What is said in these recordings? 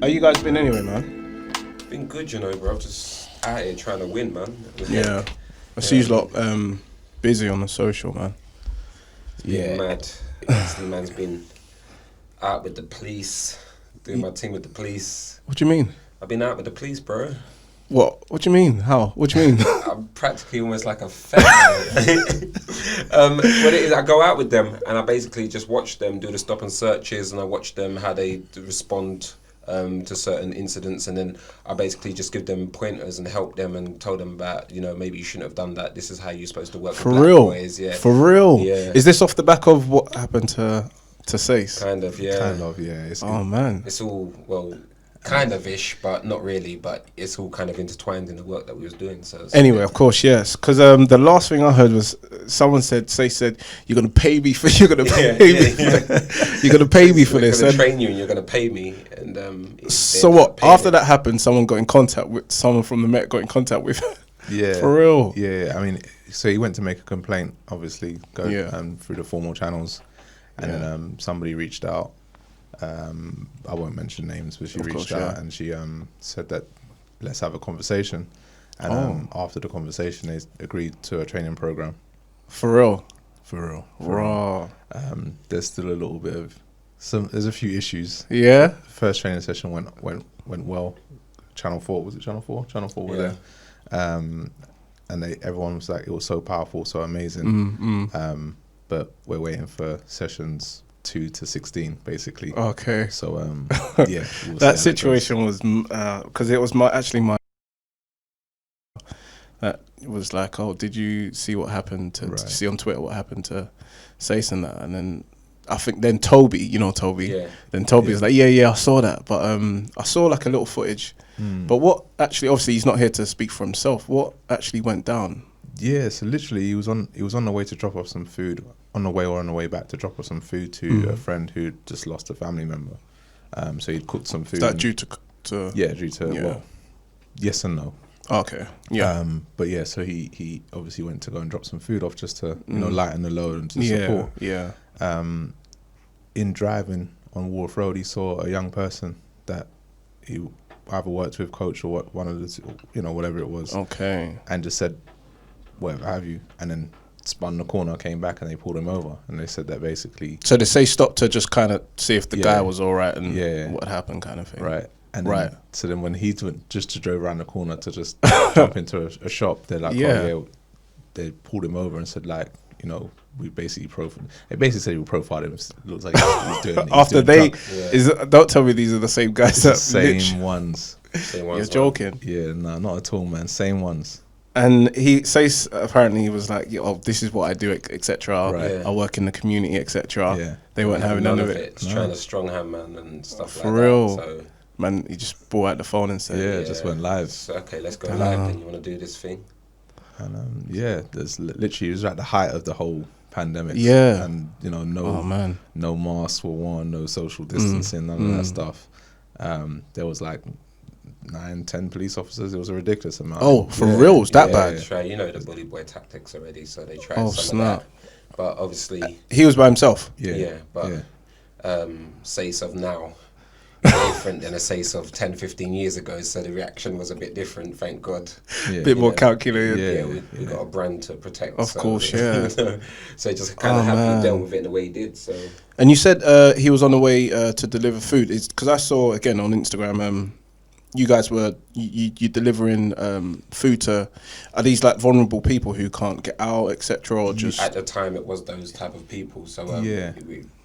How you guys been anyway, man? Been good, you know, bro. Just out here trying to win, man. Yeah. I see you lot busy on the social, man. Yeah, mad. Obviously, man's been out with the police, doing my thing with the police. What do you mean? I've been out with the police, bro. What do you mean? How? What do you mean? I'm practically almost like a fan. What it is, I go out with them and I basically just watch them do the stop and searches, and I watch them how they respond to certain incidents, and then I basically just give them pointers and help them and tell them about, you know, maybe you shouldn't have done that. This is how you're supposed to work For with black real? boys. Yeah. For real? Yeah. Is this off the back of what happened to Sace? Kind of, yeah. Kind of, yeah. It's Oh man. It's all, well, kind of ish, but not really. But it's all kind of intertwined in the work that we was doing. So Anyway, of course, yes. Because the last thing I heard was someone said, Sace said, "You're gonna pay me for you're gonna pay me. You're gonna pay me for we're this." gonna And train you, and you're gonna pay me. And so what? After that happened, someone got in contact with someone from the Met. Got in contact with. yeah, For real. Yeah, I mean, so he went to make a complaint, obviously, Yeah. through the formal channels, and then somebody reached out. I won't mention names, but she Of reached course, out yeah. and she said that let's have a conversation. And after the conversation, they agreed to a training program. For real. For real. Raw. There's still a little bit of there's a few issues. Yeah. First training session went well. Channel 4, was it Channel 4? Channel 4 were there. And everyone was like, it was so powerful, so amazing. But we're waiting for sessions 2 to 16, basically. Okay. So yeah, we'll That see how it situation was because it was my that was like, oh, did you see what happened to Right. did you see on Twitter what happened to Sace and that? And then I think then Toby, you know Toby. Yeah. Then Toby was like, yeah, I saw that, but I saw like a little footage. But what actually, obviously, he's not here to speak for himself. What actually went down? Yeah, so literally he was on the way to drop off some food, on the way back to drop off some food to a friend who just lost a family member. So he'd cooked some food. Is that due to Yeah, due to well, yes and no. Okay. Yeah. But yeah, so he obviously went to go and drop some food off just to lighten the load and to support. Yeah. In driving on Wharf Road, he saw a young person that he either worked with, coach, or one of the two, whatever it was. Okay. And just said, whatever have you, and then spun the corner, came back, and they pulled him over. And they said that basically. So they say stop to just kind of see if the Yeah. guy was all right and Yeah. what happened, kind of thing. Right. And Right. then, so then when he went just to drove around the corner to just jump into a shop, they're like, Yeah. they pulled him over and said like, we basically They basically said we profiled him. It looks like he's doing. After doing they drugs. don't tell me these are the same guys It's the that same ones. You're joking. Yeah, no, not at all, man. Same ones. And he says apparently he was like, "Oh, this is what I do, etc. Right. Yeah. I work in the community, etc." Yeah. They weren't having none of it. It's trying to stronghand man and stuff For like real. that. So Man, he just brought out the phone and said, Yeah, it just went live. so, okay, let's go live. Then you want to do this thing? And yeah, there's literally, it was at the height of the whole pandemic. Yeah. And "Oh man, no masks were worn, no social distancing, none of that stuff. There was like 9-10 police officers. It was a ridiculous amount. oh for real, it's that bad." Try, the bully boy tactics already, so they tried Oh, some snap. of that. But obviously, He was by himself. Yeah. but Sace of now is different than a Sace of 10, 15 years ago, so the reaction was a bit different, thank God. Yeah. Bit more know, calculated. Yeah. We got a brand to protect. Of course, yeah. So just kind of happily dealt with it in the way he did, so... And you said he was on the way to deliver food. Is because I saw again on Instagram, you guys were you delivering food to, are these like vulnerable people who can't get out, etc., or just At the time, it was those type of people, so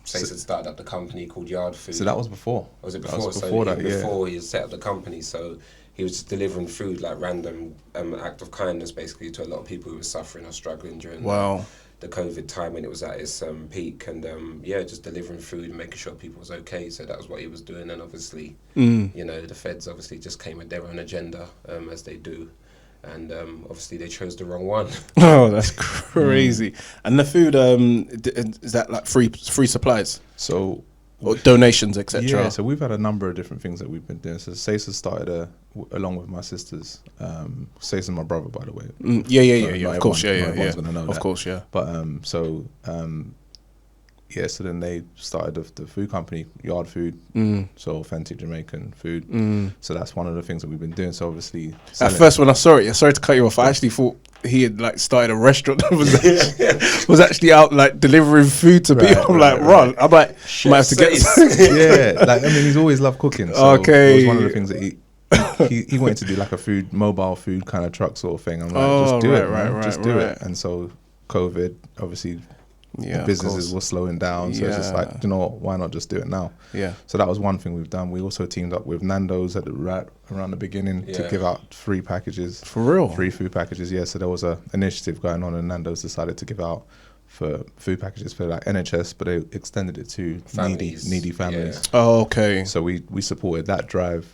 Sace had started up the company called Yard Food. So that was before. Was it That before? was before that, yeah. Before he had set up the company, so he was just delivering food, like random act of kindness, basically, to a lot of people who were suffering or struggling during the COVID time when it was at its peak, and just delivering food and making sure people was okay. So that was what he was doing, and obviously, the feds obviously just came with their own agenda, as they do, and obviously they chose the wrong one. Oh, that's crazy. And the food, is that like free supplies So or donations, etc.? yeah, so we've had a number of different things that we've been doing. So Sace has started along with my sisters. Sace is my brother, by the way. Yeah. Of course, Not everyone's gonna know Of that. course, yeah. But yeah, so then they started the food company, Yard Food, so authentic Jamaican food. So that's one of the things that we've been doing. So obviously, at first when I saw it, sorry to cut you off, I actually thought he had like started a restaurant that was actually out like delivering food to people. I'm like, run. I'm like, might have to get yeah, like I mean, he's always loved cooking. So okay, it was one of the things that he wanted to do like a mobile food kind of truck sort of thing. I'm like, just do it, man. Just do it. And so COVID, obviously, the businesses were slowing down. So it's just like, you know what, why not just do it now? Yeah. So that was one thing we've done. We also teamed up with Nando's around the beginning to give out free packages. For real? Free food packages, yeah. So there was a initiative going on, and Nando's decided to give out for food packages for like NHS, but they extended it to needy families. Yeah. Oh, okay. So we supported that drive.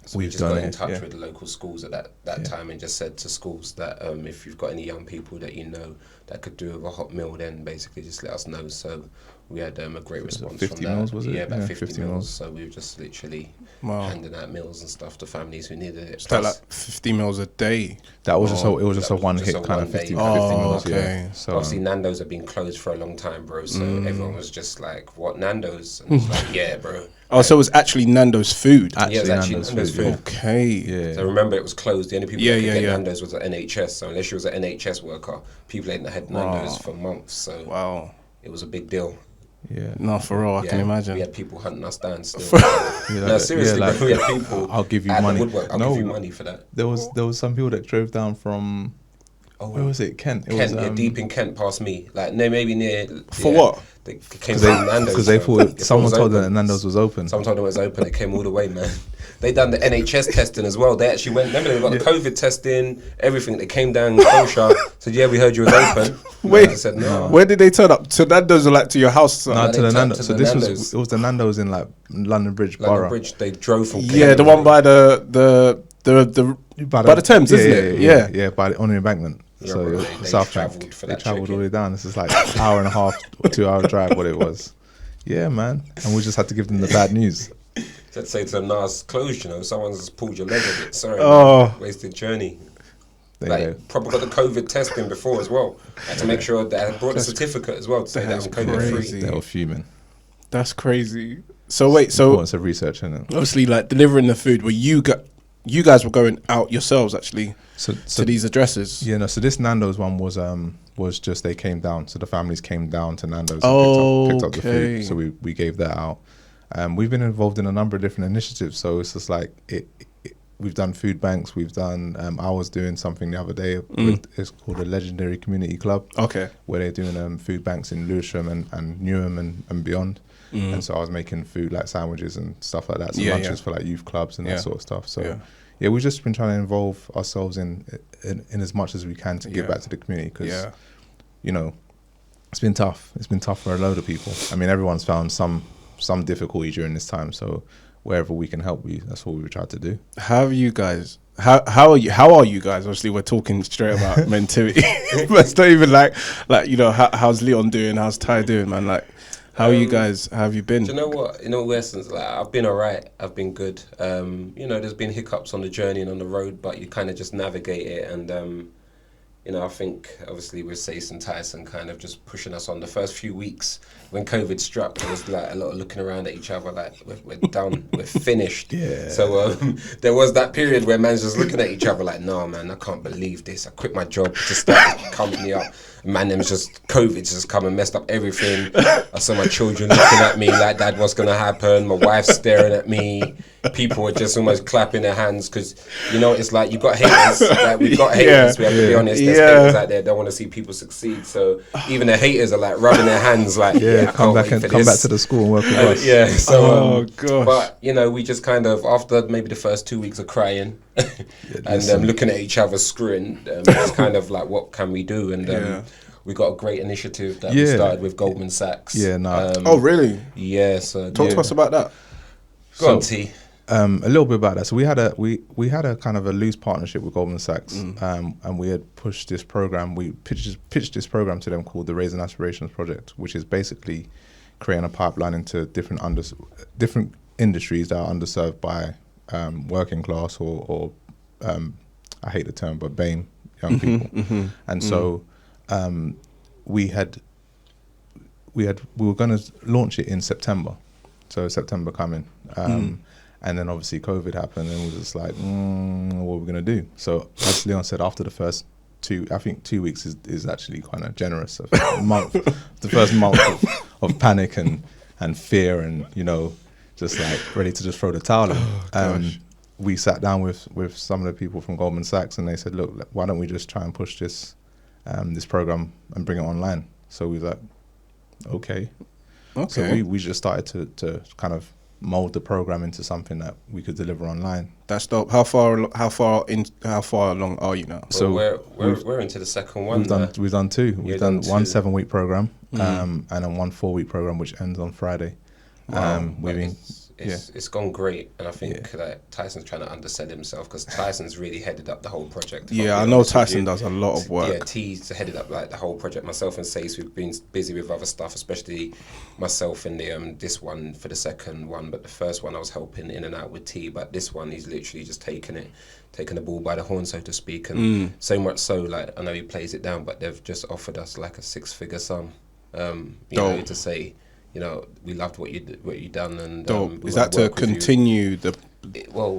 So we've just got in touch with the local schools at that time and just said to schools that if you've got any young people that you know that could do with a hot meal, then basically just let us know. So we had a great response 50 from that. meals, was it? Yeah, about 50 50 meals. So we were just literally handing out meals and stuff to families who needed it. So like 50 meals a day? That was just a one hit kind of 50 meals. Okay. Yeah. So obviously Nando's had been closed for a long time, bro. So everyone was just like, "What, Nando's?" And it's like, "Yeah, bro." Oh, so it was actually Nando's food. Yeah, it was actually Nando's food. Okay. Yeah. So remember, it was closed. The only people that could get Nando's was at NHS. So unless you was an NHS worker, people hadn't had Nando's for months. So it was a big deal. Yeah. No, for real, I can imagine. We had people hunting us down still. No, seriously, like, we had people. I'll give you money. I'll give you money for that. There was some people that drove down from. Where was it? Kent. Kent, deep in Kent, past me. Like, no, maybe near. For what? They came from Nando's. Because they thought someone told them that Nando's was open. Someone told them it was open. They came all the way, man. They done the NHS testing as well. They actually went. Remember, they got the COVID testing, everything. They came down kosher. Said, "Yeah, we heard you was open." Wait, I said, "No." Where did they turn up? To Nando's or like to your house? No, to the Nando's. So this was the Nando's in like London Bridge Borough. London Bridge. They drove from. Yeah, the one by the Thames, isn't it? Yeah, by the on the embankment. Yeah, so bro, South Bank. They travelled all the way down. This is like an hour and a half, 2 hour drive. What it was. Yeah, man. And we just had to give them the bad news. Let's say to them, "Nah, it's closed. You know, someone's pulled your leg a bit. Sorry, wasted journey." Probably got the COVID testing before as well. I had to make sure that I brought the certificate as well to say that I'm COVID free. They were fuming. That's crazy. So wait, so importance of research, isn't it? Obviously, like delivering the food, where you guys were going out yourselves actually to these addresses. Yeah, no. So this Nando's one was just they came down. So the families came down to Nando's and picked up the food. So we gave that out. We've been involved in a number of different initiatives. So it's just like we've done food banks. We've done. I was doing something the other day. It's called a Legendary Community Club. Okay. Where they're doing food banks in Lewisham and Newham and beyond. And so I was making food like sandwiches and stuff like that. So lunches for like youth clubs and that sort of stuff. So we've just been trying to involve ourselves in as much as we can to give back to the community because, you know, it's been tough. It's been tough for a load of people. I mean, everyone's found some difficulty during this time. So wherever we can help you, that's what we've tried to do. How are you guys? How are you guys? Obviously, we're talking straight about Mentivity, but it's not even like you know how's Leon doing? How's Ty doing, man? Like. How are you guys? How have you been? Do you know what? In all essence, like I've been alright. I've been good. You know, there's been hiccups on the journey and on the road, but you kind of just navigate it. And you know, I think obviously with Sace and Tyson kind of just pushing us on. The first few weeks when COVID struck, there was like a lot of looking around at each other, like we're done, we're finished. Yeah. So there was that period where man's just looking at each other like, "No, man, I can't believe this. I quit my job to start the company up." Man, them just COVID's just come and messed up everything. I saw my children looking at me like, "Dad, what's gonna happen?" My wife's staring at me. People were just almost clapping their hands because you know it's like you got haters. Like we've got haters. We have to be honest. There's haters out there that don't want to see people succeed. So even the haters are like rubbing their hands like, "Yeah, come back to the school and work with us." Yeah. So gosh. But you know, we just kind of after maybe the first 2 weeks of crying and looking at each other screwing, just kind of like, what can we do? And we got a great initiative that we started with Goldman Sachs. Yeah, no. Oh, really? Yeah. So talk to us about that. Go on, T. A little bit about that. So we had a kind of a loose partnership with Goldman Sachs, and we had pushed this program. We pitched this program to them called the Raisin Aspirations project, which is basically creating a pipeline into different industries that are underserved by working class or I hate the term, but BAME young people. And so we we were going to launch it in September, so September coming, and then obviously COVID happened, and we were just like, what are we going to do? So as Leon said, after the first 2 weeks is actually kind of generous. The first month of panic and fear, and just like ready to just throw the towel in. We sat down with some of the people from Goldman Sachs, and they said, look, why don't we just try and push this program and bring it online? So we were like, okay. So we just started to kind of mold the program into something that we could deliver online. That's dope. How far along are you now? Well, So we're into the second one. We've done two. We've done one 7-week program, and then one 4-week program which ends on Friday. Wow. It's gone great, and I think that Tyson's trying to undersell himself, because Tyson's really headed up the whole project. Yeah, I know Tyson does a lot of work. Yeah, T's headed up like the whole project. Myself and Sace, we've been busy with other stuff, especially myself in the this one for the second one. But the first one I was helping in and out with T. But this one, he's literally just taking the ball by the horn, so to speak, and so much so, like, I know he plays it down, but they've just offered us like a 6-figure sum, to say, we loved what you done, and is that to continue the?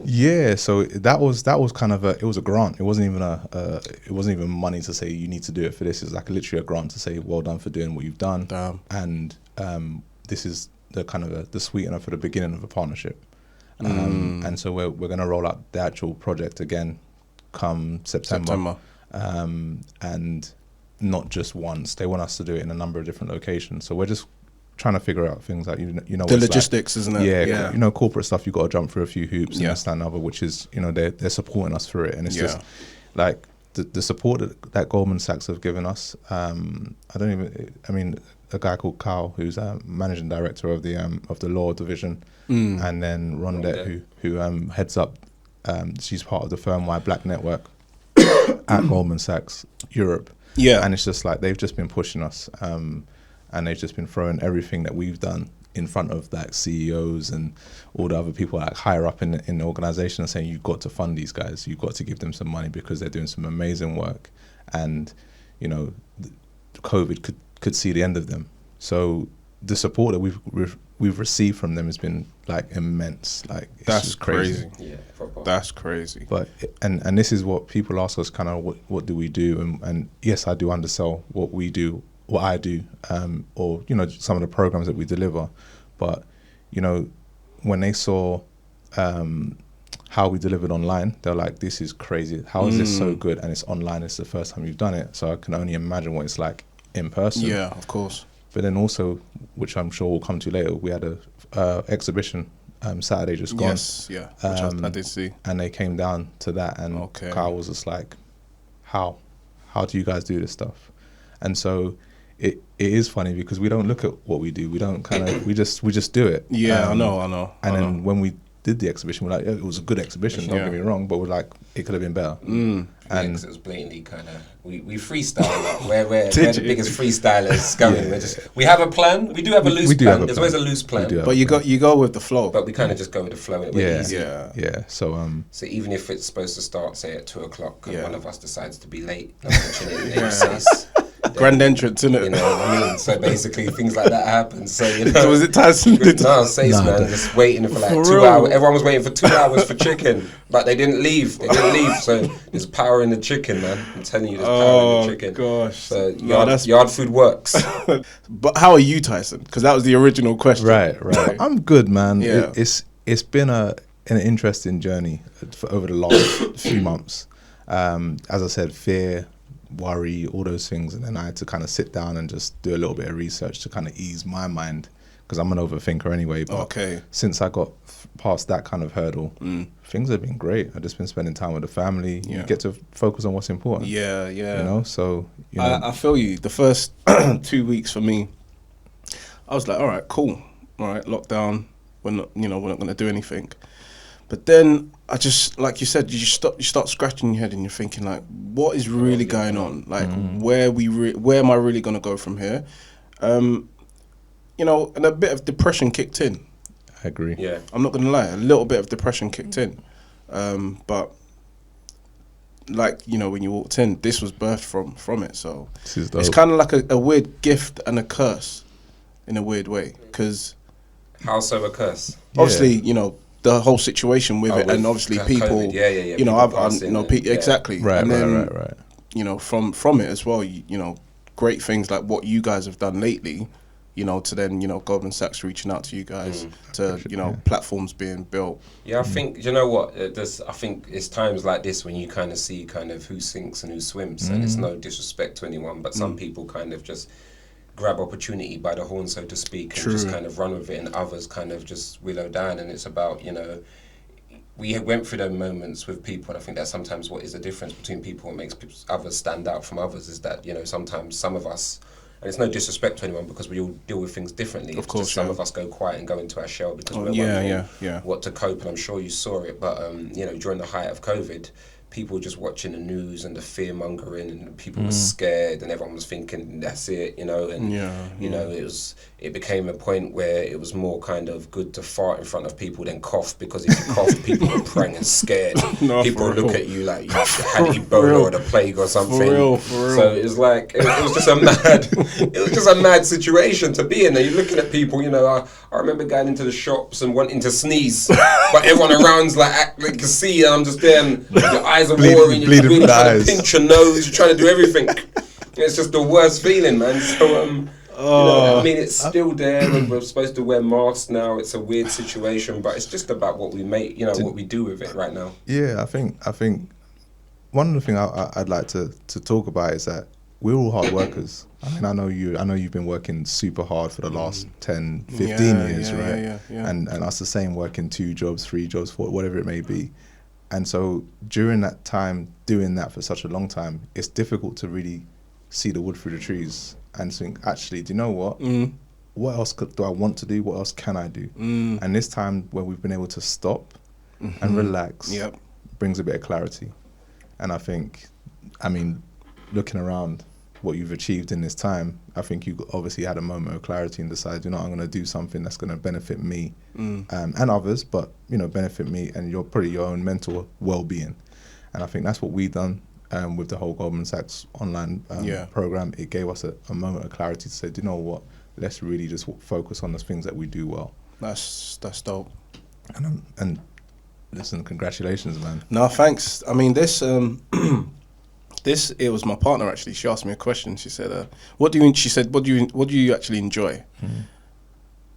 Yeah, so that was kind of it was a grant. It wasn't even money to say you need to do it for this. It's like literally a grant to say well done for doing what you've done. Damn. And this is the kind of the sweetener for the beginning of a partnership. And so we're going to roll out the actual project again come September. And not just once. They want us to do it in a number of different locations. So we're just trying to figure out things like the logistics, isn't it? Yeah. Corporate stuff, you've got to jump through a few hoops and this, that, and other, which is they're supporting us through it, and it's just like the support that Goldman Sachs have given us. A guy called Carl, who's managing director of the law division, and then Rondette, who heads up. She's part of the Firmware Black Network at Goldman Sachs Europe. Yeah, and it's just like they've just been pushing us. And they've just been throwing everything that we've done in front of like CEOs and all the other people like higher up in the organization, and saying, you've got to fund these guys. You've got to give them some money because they're doing some amazing work. And, COVID could see the end of them. So the support that we've received from them has been like immense. Like, that's crazy. Yeah, that's crazy. But and this is what people ask us, kind of what do we do? And yes, I do undersell what we do, what I do, or some of the programs that we deliver, but when they saw how we delivered online, they're like, this is crazy. How is this so good? And it's online. It's the first time you've done it, so I can only imagine what it's like in person. Yeah, of course. But then also, which I'm sure we'll come to later, we had a exhibition Saturday just gone. Yes, yeah, which I did see. And they came down to that, and Kyle was just like, how do you guys do this stuff? And so it is funny because we don't look at what we do. We don't we just do it. Yeah, I know. And then when we did the exhibition, we're like, it was a good exhibition, don't get me wrong, but we're like, it could have been better. And it was blatantly kind of, we freestyle a lot. We're the biggest freestylers going. We have a plan. We do have a loose plan. There's always a loose plan. But you go with the flow. But we kind of just go with the flow. Yeah. So even if it's supposed to start, say, at 2:00, and one of us decides to be late, grand entrance, innit? You know what I mean? So basically, things like that happen. So So was it Tyson? No, man, just waiting for like 2 hours. Everyone was waiting for 2 hours for chicken, but they didn't leave. So there's power in the chicken, man. I'm telling you, there's power in the chicken. Gosh. So yard food works. But how are you, Tyson? Because that was the original question. Right. I'm good, man. Yeah. It's been an interesting journey over the last few months. As I said, fear, worry, all those things, and then I had to kind of sit down and just do a little bit of research to kind of ease my mind, because I'm an overthinker anyway. But since I got past that kind of hurdle, things have been great. I've just been spending time with the family. You get to focus on what's important. Yeah. So I feel you. The first 2 weeks for me, I was like, all right, cool. All right, lockdown. We're not going to do anything. But then I just, like you said, you start scratching your head and you're thinking like, what is really going on? Like, where am I really going to go from here? And a bit of depression kicked in. I agree. Yeah. I'm not going to lie, a little bit of depression kicked in. But like, when you walked in, this was birthed from it. So it's kind of like a weird gift and a curse. in a weird way, because how so a curse? Obviously, you know, the whole situation with it, and obviously people, COVID. You know, exactly, right, and then, right. You know, from it as well, you know, great things like what you guys have done lately, you know, to then, you know, Goldman Sachs reaching out to you guys, to, you know, platforms being built. Yeah, I think, you know what, I think it's times like this when you kind of see kind of who sinks and who swims, and it's no disrespect to anyone, but some people kind of just grab opportunity by the horn, so to speak, and just kind of run with it, and others kind of just willow down. And it's about, you know, we went through those moments with people, and I think that's sometimes what is the difference between people and makes others stand out from others, is that, you know, sometimes some of us, and it's no disrespect to anyone because we all deal with things differently. Of course, some of us go quiet and go into our shell because we're wondering what to cope, and I'm sure you saw it, but you know, during the height of COVID, people just watching the news and the fear mongering, and people were scared, and everyone was thinking that's it, you know, and you know, it became a point where it was more kind of good to fart in front of people than cough, because if you coughed, people were praying and scared. People would look at you like you had Ebola or the plague or something. For real. So it was like it was just a mad situation to be in. There, you're looking at people, you know. I remember going into the shops and wanting to sneeze, but everyone around's like can see, and I'm just there, and your eyes are watering, you're really trying to pinch your nose, you're trying to do everything. It's just the worst feeling, man. So you know, I mean, it's still there, and we're supposed to wear masks now. It's a weird situation, but it's just about what we make, you know, what we do with it right now. Yeah, I think one of the things I'd like to talk about is that we're all hard workers. I mean, I know you've been working super hard for the last 10, 15 years, right? Yeah. And us the same, working 2 jobs, 3 jobs, 4, whatever it may be. And so during that time, doing that for such a long time, it's difficult to really see the wood through the trees and think, actually, do you know what? What else do I want to do? What else can I do? And this time where we've been able to stop and relax brings a bit of clarity. And I think, I mean, looking around what you've achieved in this time, I think you obviously had a moment of clarity and decided, you know, I'm going to do something that's going to benefit me and others, but, you know, benefit me and your own mental well-being. And I think that's what we've done with the whole Goldman Sachs online program. It gave us a moment of clarity to say, do you know what, let's really just focus on the things that we do well. That's dope. And listen, congratulations, man. No, thanks. I mean, this it was my partner actually. She asked me a question. She said, "What do you actually enjoy?"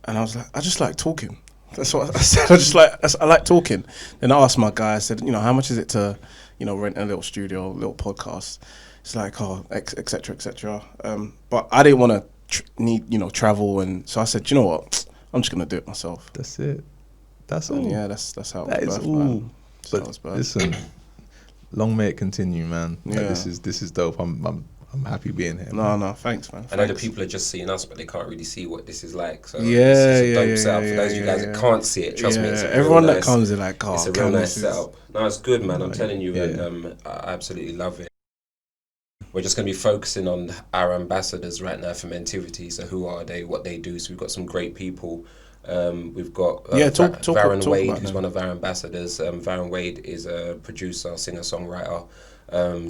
And I was like, "I just like talking." That's what I said. I like talking. Then I asked my guy. I said, "You know, how much is it to, you know, rent a little studio, a little podcast?" It's like, "Oh, etc. etc." But I didn't want to travel, and so I said, "You know what? I'm just gonna do it myself." That's it. That's all. Yeah, that's how that it is birthed, all. man. But listen, long may it continue, man. Yeah. Like, this is dope. I'm happy being here. No, thanks, man. I know the people are just seeing us, but they can't really see what this is like. So Yeah, it's a dope setup. For those of you guys that can't see it, trust me, it's a everyone real that comes in like, it's a real nice setup. No, it's good, man. I'm telling you, and I absolutely love it. We're just going to be focusing on our ambassadors right now for Mentivity. So who are they? What they do? So we've got some great people. We've got Varun Wade, who's one of our ambassadors. Varun Wade is a producer, singer-songwriter.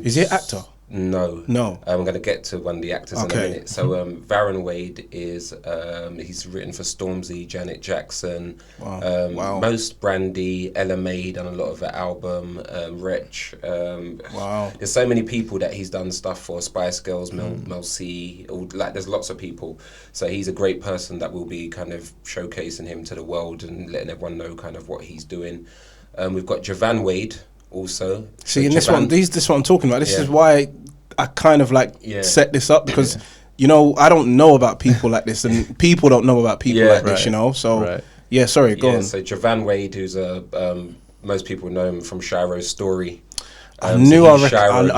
Is he an actor? No. I'm going to get to one of the actors in a minute. So Varun Wade is, he's written for Stormzy, Janet Jackson, Most Brandy, Ella May, done a lot of her album, Wretch. There's so many people that he's done stuff for, Spice Girls, Mel C, there's lots of people. So he's a great person that will be kind of showcasing him to the world and letting everyone know kind of what he's doing. We've got Javan Wade, also. See, in this one, this is what I'm talking about. This is why I kind of set this up, because you know, I don't know about people like this, and people don't know about people like this, you know. So go on. So Javan Wade, who's most people know him from Shiro's Story. I knew so Shiro and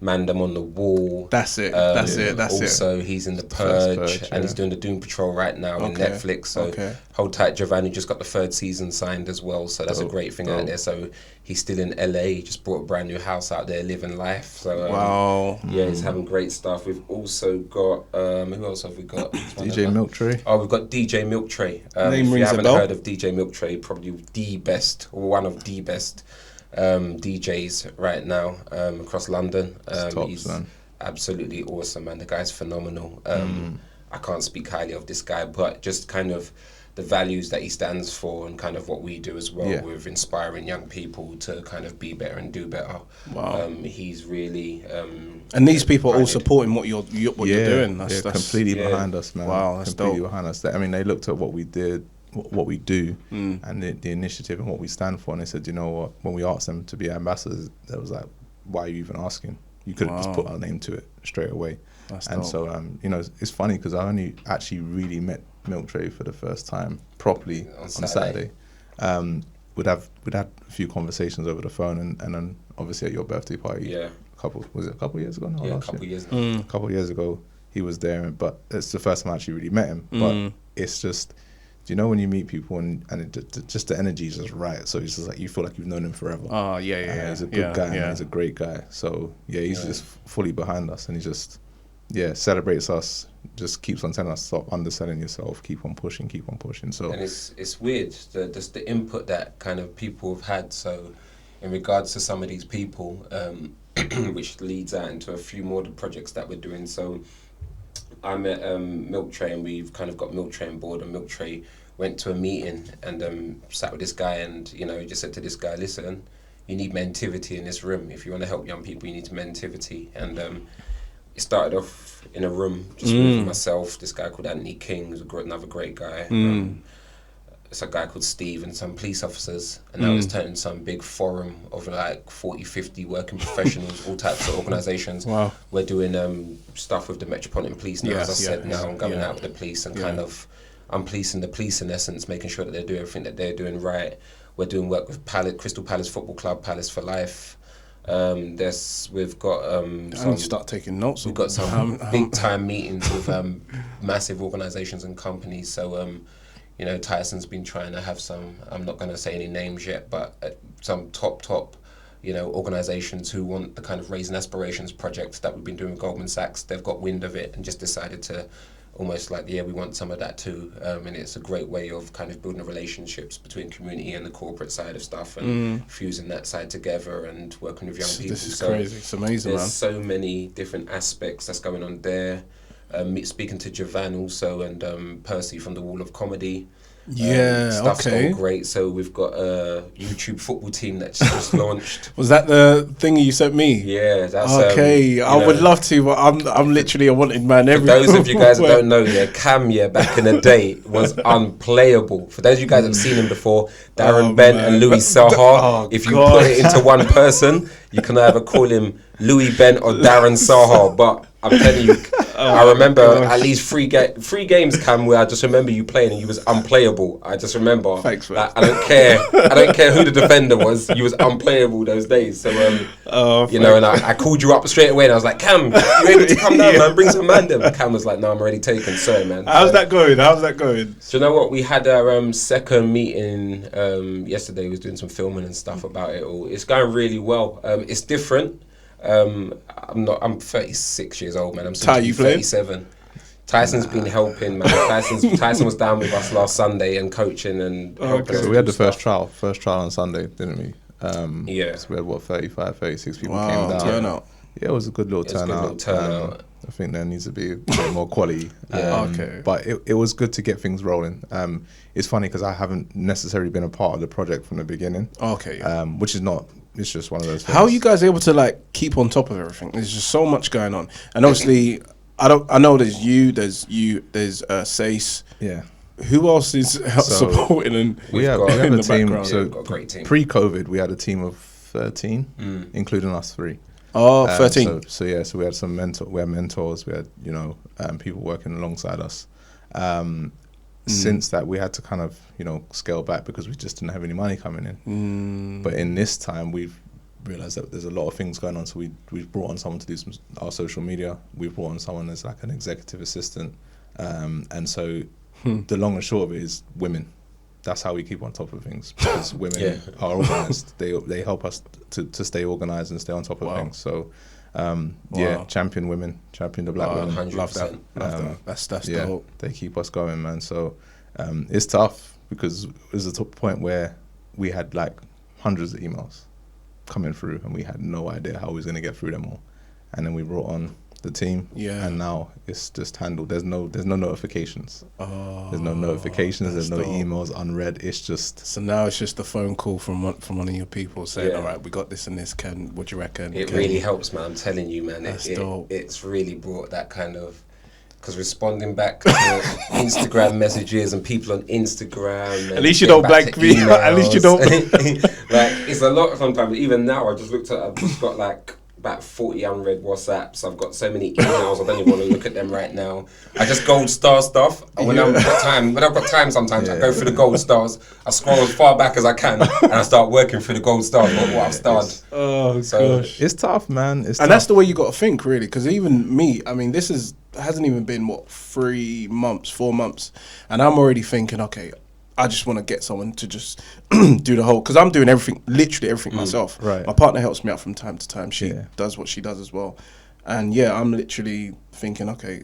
Mandem on the Wall. That's it. Also, he's in the Purge, and he's doing the Doom Patrol right now on Netflix. So hold tight, Giovanni just got the 3rd season signed as well. So that's a great thing out there. So he's still in LA. He just bought a brand new house out there, living life. So he's having great stuff. We've also got who else have we got? DJ Milk Tray. Oh, we've got DJ Milk Tray. If you haven't heard of DJ Milk Tray, probably the best, or one of the best DJs right now across London. He's absolutely awesome, man. The guy's phenomenal. I can't speak highly of this guy, but just kind of the values that he stands for and kind of what we do as well with inspiring young people to kind of be better and do better. Wow. He's really and these people are all supporting what you're doing. That's completely behind us, man. Wow, that's completely dope. behind us. I mean, they looked at what we did, what we do, and the initiative and what we stand for, and they said, you know what? When we asked them to be ambassadors, they was like, why are you even asking? You could have just put our name to it straight away. That's and dope. so, you know, it's funny because I only actually really met Milk Tray for the first time properly on Saturday. We'd had a few conversations over the phone, and then obviously at your birthday party, a couple years ago? No, a couple years ago. A couple of years ago, he was there, but it's the first time I actually really met him. But it's just, do you know when you meet people and just the energy is just right? So it's just like you feel like you've known him forever. Oh yeah. He's a good guy. Yeah. He's a great guy. So he's just fully behind us, and he just celebrates us. Just keeps on telling us, stop underselling yourself, keep on pushing. So and it's weird just the input that kind of people have had. So in regards to some of these people, which leads out into a few more of the projects that we're doing. So I met Milk Tray, and we've kind of got Milk Tray on board, and Milk Tray went to a meeting and sat with this guy, and he just said to this guy, listen, you need Mentivity in this room. If you want to help young people, you need Mentivity. And it started off in a room just with myself, this guy called Anthony King, who's another great guy. It's a guy called Steve and some police officers, and now it's turned into some big forum of like 40, 50 working professionals, all types of organisations. Wow. We're doing stuff with the Metropolitan Police now, as I said. Now I'm going out with the police and kind of, I'm policing the police in essence, making sure that they do everything that they're doing right. We're doing work with Crystal Palace Football Club, Palace for Life. We've got I need to start taking notes. We've got some big time meetings with massive organisations and companies. So Tyson's been trying to have some, I'm not going to say any names yet, but some top organisations who want the kind of Raisin Aspirations project that we've been doing with Goldman Sachs. They've got wind of it and just decided to almost like, we want some of that too. And it's a great way of kind of building relationships between community and the corporate side of stuff, and fusing that side together and working with young people. This is crazy. It's amazing, there's man. so many different aspects that's going on there. Speaking to Javan also, and Percy from the Wall of Comedy. Stuff's gone great. So we've got a YouTube football team that's just launched. Was that the thing you sent me? Yeah, that's okay. I would love to, but I'm literally a wanted man. For those of you guys that don't know, Cam, back in the day was unplayable. For those of you guys that have seen him before, Darren Bent and Louis Saha. If you put it into one person, you can either call him Louis Bent or Darren Saha. But I'm telling you, I remember at least three games, Cam, where I just remember you playing and you was unplayable. I just remember. Thanks, man. I don't care who the defender was. You was unplayable those days. So and I called you up straight away and I was like, Cam, you able to come down, man? Bring some man down. Cam was like, no, I'm already taken. Sorry, man. How's that going? So you know what? We had our second meeting yesterday. We was doing some filming and stuff about it all. It's going really well. It's different. I'm 36 years old, man. I'm soon to be 37. Tyson's been helping, man. Tyson was down with us last Sunday and coaching and helping. So we had the first trial on Sunday, didn't we? So we had 35, 36 people came down. Turnout. Yeah, it was a good little turnout. I think there needs to be a bit more quality. But it was good to get things rolling. It's funny because I haven't necessarily been a part of the project from the beginning. Which is not. It's just one of those things. How are you guys able to keep on top of everything? There's just so much going on, and obviously, I know there's Sace. Yeah. Who else is supporting? And we have a team. So we've got a great team. Pre-COVID, we had a team of 13, including us three. 13. So we had some mentors. We had people working alongside us. Since that, we had to kind of scale back because we just didn't have any money coming in. But in this time, we've realized that there's a lot of things going on. So we've brought on someone to do our social media. We've brought on someone as like an executive assistant. And so the long and short of it is women. That's how we keep on top of things, because women are organized. They help us to stay organized and stay on top of things. So champion women, champion the black women. 100%. Love that. That's dope. They keep us going, man. So it's tough because it was a point where we had like hundreds of emails coming through and we had no idea how we was going to get through them all. And then we brought on the team. Yeah. And now it's just handled. There's no notifications. There's no notifications. There's no emails unread. It's just. So now it's just a phone call from one of your people saying, all right, we got this and this. What do you reckon? It really helps, man. I'm telling you, man. Dope. It's really brought that kind of. Because responding back to Instagram messages and people on Instagram. And at least you don't blank me. At least you don't. Like, it's a lot sometimes. Even now, I've just got like about 40 unread WhatsApps. I've got so many emails. I don't even want to look at them right now. I just gold star stuff. When I've got time sometimes, I go through the gold stars. I scroll as far back as I can and I start working through the gold stars. What I've starred. Gosh. It's tough, man. That's the way you got to think, really. Because even me, I mean, this hasn't even been 4 months, and I'm already thinking, okay, I just want to get someone to just do the whole, because I'm doing literally everything myself. Right. My partner helps me out from time to time. She does what she does as well, and I'm literally thinking, okay,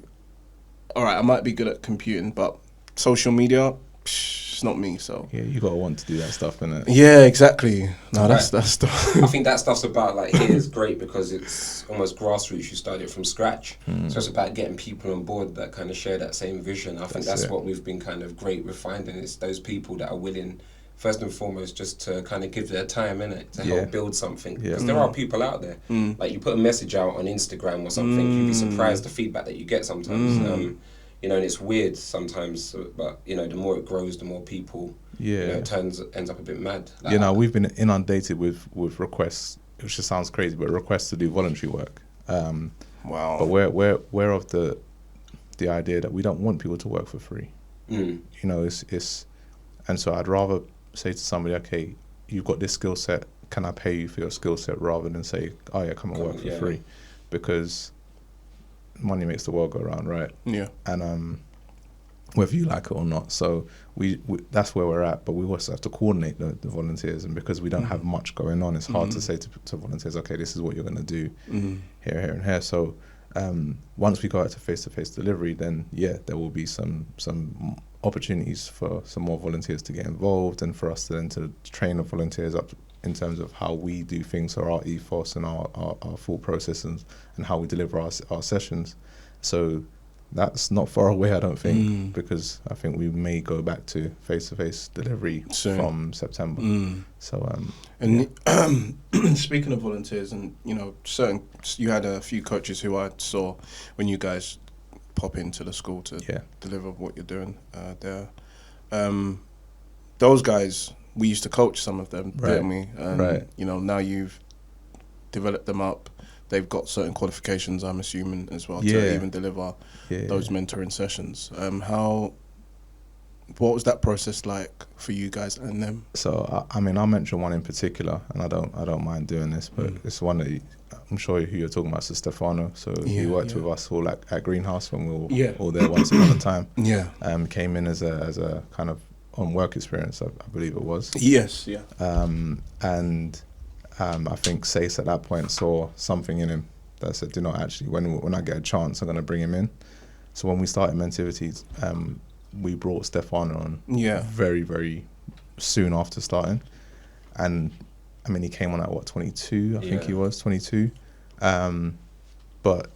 all right, I might be good at computing, but social media, it's not me. So you gotta want to do that stuff, innit? Yeah, exactly. No, that's stuff. I think that stuff's about, like, here is great because it's almost grassroots. You start it from scratch, so it's about getting people on board that kind of share that same vision. I think that's what we've been kind of great with finding. It's those people that are willing, first and foremost, just to kind of give their time, innit, to help build something. Because there are people out there, like, you put a message out on Instagram or something, you'd be surprised the feedback that you get sometimes. You know, and it's weird sometimes, but, you know, the more it grows, the more people, you know, it ends up a bit mad. Like, we've been inundated with requests, which just sounds crazy, but requests to do voluntary work. Wow. But we're of the idea that we don't want people to work for free. You know, it's and so I'd rather say to somebody, okay, you've got this skill set, can I pay you for your skill set, rather than say, oh yeah, come and work for free, because money makes the world go round, right? Yeah. And whether you like it or not, so we that's where we're at. But we also have to coordinate the volunteers, and because we don't have much going on, it's hard to say to volunteers, okay, this is what you're going to do here, and here. So once we go out to face-to-face delivery, then there will be some opportunities for some more volunteers to get involved, and for us to train the volunteers up in terms of how we do things, or our ethos and our full processes, and how we deliver our sessions. So that's not far away, I don't think, because I think we may go back to face-to-face delivery from September. So speaking of volunteers, and you know, you had a few coaches who I saw when you guys pop into the school to deliver what you're doing there. Those guys, we used to coach some of them, didn't we? You know, now you've developed them up. They've got certain qualifications, I'm assuming, as well, to even deliver those mentoring sessions. What was that process like for you guys and them? So I mean, I'll mention one in particular, and I don't mind doing this, but it's one that I'm sure who you're talking about, is Stefano. So he worked with us all at Greenhouse when we were all there once upon a time. Came in as a kind of on work experience, I believe it was. Yes, yeah. I think Sace at that point saw something in him that said, you know, actually, when I get a chance, I'm going to bring him in. So when we started Mentivity, we brought Stefano on very, very soon after starting. And, I mean, he came on at, 22? I think he was, 22. But...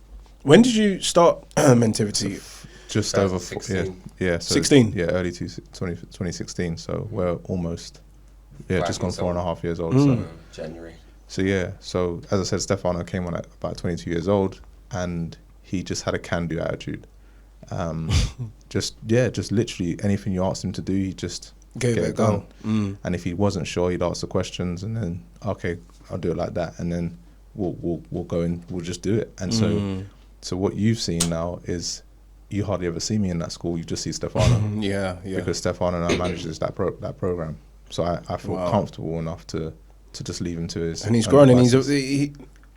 When did you start Mentivity? Just over 16. So 16? Yeah, early 2016. So we're almost... just gone 4.5 years old. So January. So as I said, Stefano came on at about 22 years old, and he just had a can-do attitude. Just literally anything you asked him to do, he just gave it done. And if he wasn't sure, he'd ask the questions, and then okay, I'll do it like that, and then we'll go and we'll just do it. And so what you've seen now is, you hardly ever see me in that school. You just see Stefano. Because Stefano now manages that program. So I feel comfortable enough to just leave him to his. And he's grown, and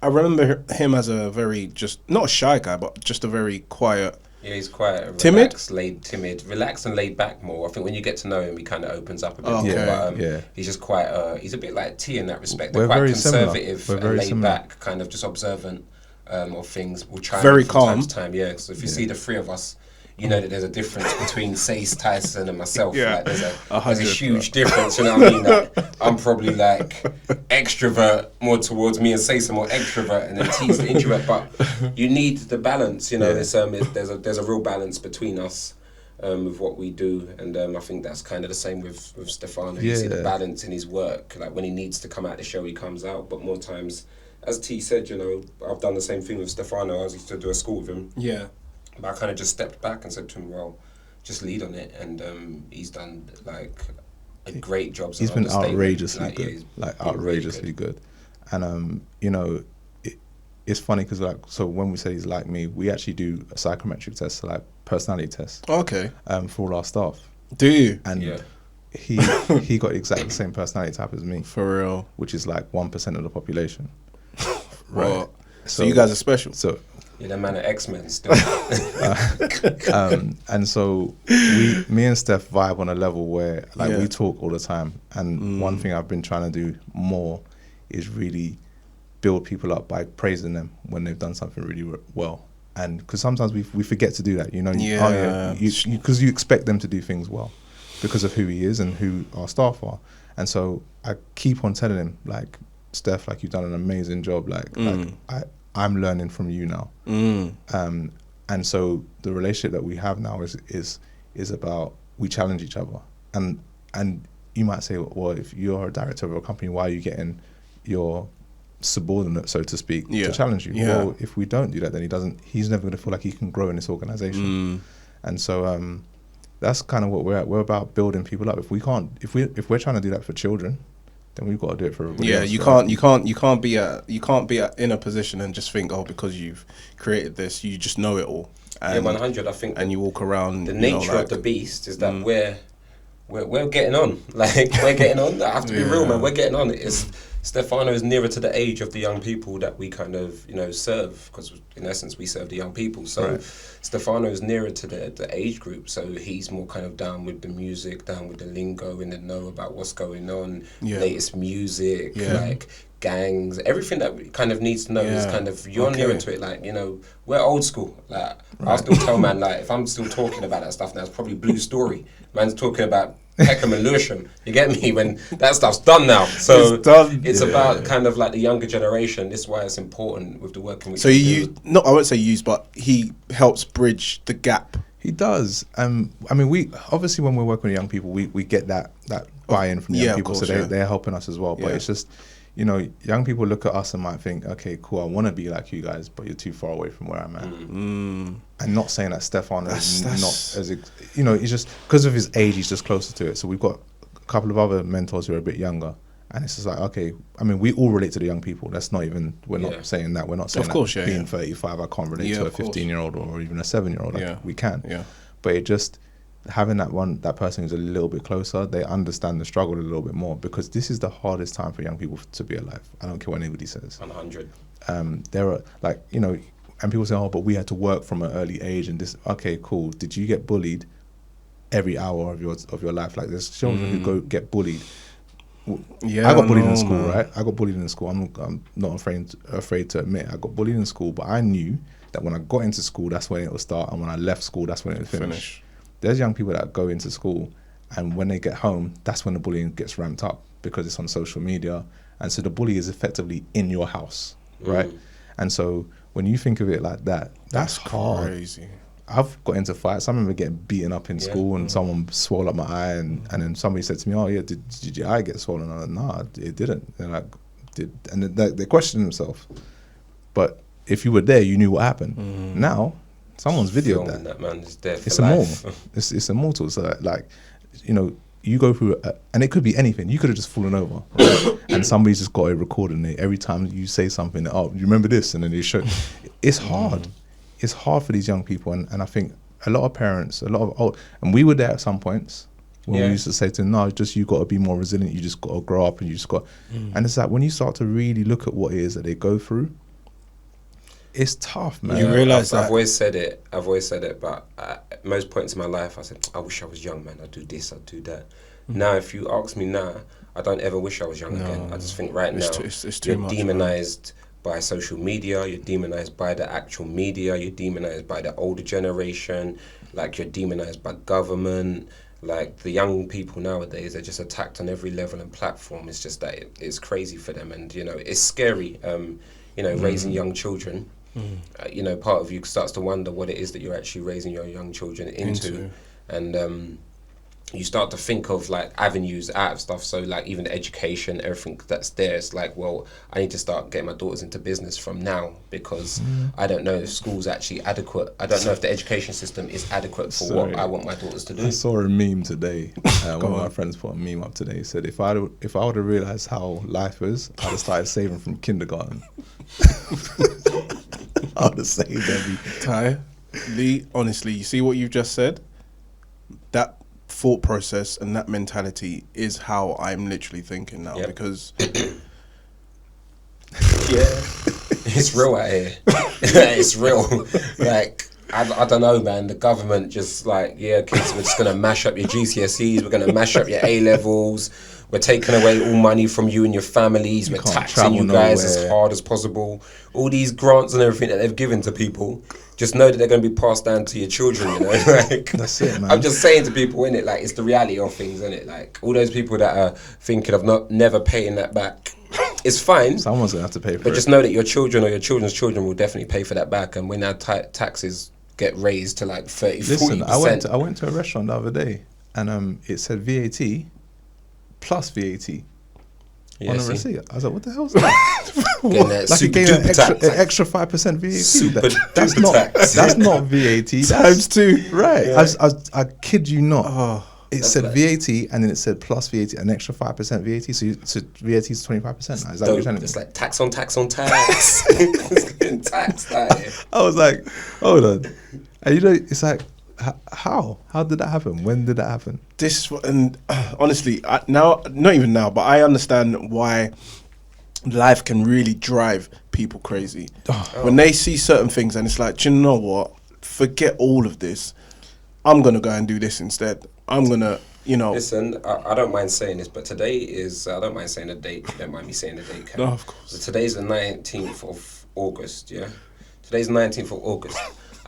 I remember him as a very, just not a shy guy, but just a very quiet. Yeah, he's quite timid, relaxed and laid back more. I think when you get to know him, he kind of opens up a bit more. But he's just quite. He's a bit like T in that respect. They're quite conservative and laid back, kind of just observant of things. We'll try very from calm. time to time. Yeah, so if you see the three of us you know that there's a difference between, say, Tyson and myself. Yeah. Like, there's a 100, huge difference, you know what I mean? Like, I'm probably like extrovert more towards me, and Say's more extrovert, and then T's the introvert. But you need the balance, you know. Yeah. There's a real balance between us. With what we do, and I think that's kind of the same with Stefano. You see the balance in his work. Like when he needs to come out the show, he comes out. But more times, as T said, you know, I've done the same thing with Stefano. I used to do a school with him. Yeah. But I kind of just stepped back and said to him, well, just lead on it. And he's done like a great job. He's been outrageously good. Yeah, outrageously good. And you know, it's funny because like, so when we say he's like me, we actually do a psychometric test, so like personality test. Okay. For all our staff. Do you? And he got exactly the same personality type as me. For real. Which is like 1% of the population. Right. So you guys are special. So yeah, the man of X-Men still. And so me and Steph vibe on a level where like we talk all the time. And one thing I've been trying to do more is really build people up by praising them when they've done something really well. And because sometimes we forget to do that, you know. Because you expect them to do things well because of who he is and who our staff are. And so I keep on telling him, like, Steph, like, you've done an amazing job. Like I'm learning from you now. And so the relationship that we have now is about, we challenge each other. And you might say, well, if you're a director of a company, why are you getting your subordinate, so to speak, to challenge you? Well, if we don't do that, then he's never going to feel like he can grow in this organization. And so that's kind of what we're at. We're about building people up. If we're trying to do that for children, then we've got to do it for everybody else. You can't be in a position and just think, oh, because you've created this, you just know it all. And, 100. I think, and you walk around. The nature of the beast is that we're getting on. Like, we're getting on. I have to be real, man. We're getting on. Stefano is nearer to the age of the young people that we kind of, you know, serve, because in essence we serve the young people. So Stefano is nearer to the age group, so he's more kind of down with the music, down with the lingo, in the know about what's going on, latest music, like gangs, everything that we kind of needs to know is kind of, you're nearer to it. Like, you know, we're old school. Like, I'll still tell man, like, if I'm still talking about that stuff now, it's probably Blue Story. Man's talking about Peckham and Lewisham, you get me? When that stuff's done now, so it's about kind of like the younger generation. This is why it's important with the working with. So I won't say use, but he helps bridge the gap. He does. I mean, we obviously, when we're working with young people, we get that buy-in from the young people, so they're helping us as well. But it's just, you know, young people look at us and might think, okay, cool, I want to be like you guys, but you're too far away from where I'm at. And not saying that Stefano is not as, you know, he's just, because of his age, he's just closer to it. So we've got a couple of other mentors who are a bit younger. And it's just like, okay, I mean, we all relate to the young people. That's not even, we're not saying that. We're not saying that being 35, I can't relate to a 15-year-old or even a 7-year-old. Like, we can. But it just, having that person who's a little bit closer, they understand the struggle a little bit more, because this is the hardest time for young people to be alive. I don't care what anybody says. 100. There are, like, you know, and people say, oh, but we had to work from an early age and this. Okay, cool. Did you get bullied every hour of your life? Like, there's children who get bullied. I got bullied in school, right? I got bullied in school. I'm not afraid to admit I got bullied in school, but I knew that when I got into school, that's when it would start, and when I left school, that's when it would finish. There's young people that go into school, and when they get home, that's when the bullying gets ramped up, because it's on social media, and so the bully is effectively in your house, right? And so when you think of it like that, that's crazy. I've got into fights. I remember getting beaten up in school, and someone swole up my eye, and then somebody said to me, "Oh yeah, did your eye get swollen?" I was like, "Nah, it didn't." And like, and they questioned themselves. But if you were there, you knew what happened. Now, someone's videoed that. That man is dead. It's immortal. It's immortal. So like, you know, you go through, and it could be anything. You could have just fallen over, right? And somebody's just got a recording it. Every time you say something, oh, you remember this, and then they show. It's hard. It's hard for these young people, and I think a lot of parents, and we were there at some points when we used to say to them, no, just, you got to be more resilient, you just got to grow up, and you just got, and it's like, when you start to really look at what it is that they go through, it's tough, man. You realise that? I've always said it, but at most points in my life, I said, I wish I was young, man, I'd do this, I'd do that. Now, if you ask me now, I don't ever wish I was young again. I just think right now, it's too you're much, demonized by social media, you're demonized by the actual media, you're demonized by the older generation, like you're demonized by government. Like the young people nowadays, they're just attacked on every level and platform. It's just that it's crazy for them, and you know, it's scary. You know, raising young children. You know, part of you starts to wonder what it is that you're actually raising your young children into. And you start to think of like avenues out of stuff. So like even the education, everything that's there, it's like, well, I need to start getting my daughters into business from now, because I don't know if school's actually adequate. I don't know if the education system is adequate for what I want my daughters to do. I saw a meme today. One of my friends put a meme up today. He said, if I would have realised how life is, I'd have started saving from kindergarten. I would have saved every... Ty, Lee, honestly, you see what you've just said? That thought process and that mentality is how I'm literally thinking now, because it's real out here. It's real. Like I don't know, man. The government just like, kids, we're just gonna mash up your GCSEs, we're gonna mash up your A levels, we're taking away all money from you and your families, we're taxing you guys as hard as possible. All these grants and everything that they've given to people, just know that they're going to be passed down to your children, you know. Like, that's it, man. I'm just saying to people, innit, like, it's the reality of things, innit. Like, all those people that are thinking of never paying that back, it's fine. Someone's going to have to pay for it. But just know that your children or your children's children will definitely pay for that back. And when our taxes get raised to like 30, 40%. Listen, I went to a restaurant the other day, and it said VAT plus VAT. On a receipt. I was like, what the hell is that? Like it gave an extra 5% VAT. That's not VAT. Times 2. Right. Yeah. I kid you not. It said like VAT, and then it said plus VAT, an extra 5% VAT. So VAT is 25%. Is that what you're telling me? It's like tax on tax on tax. It's getting taxed. I was like, hold on. And you know, it's like, how did that happen? When did that happen? And honestly, now, not even now, but I understand why life can really drive people crazy. When they see certain things and it's like, do you know what? Forget all of this. I'm gonna go and do this instead. I'm gonna, you know. Listen, I don't mind saying this, but today is, I don't mind saying the date. You don't mind me saying the date, Cam? No, of course. So today's the 19th of August, yeah? Today's the 19th of August.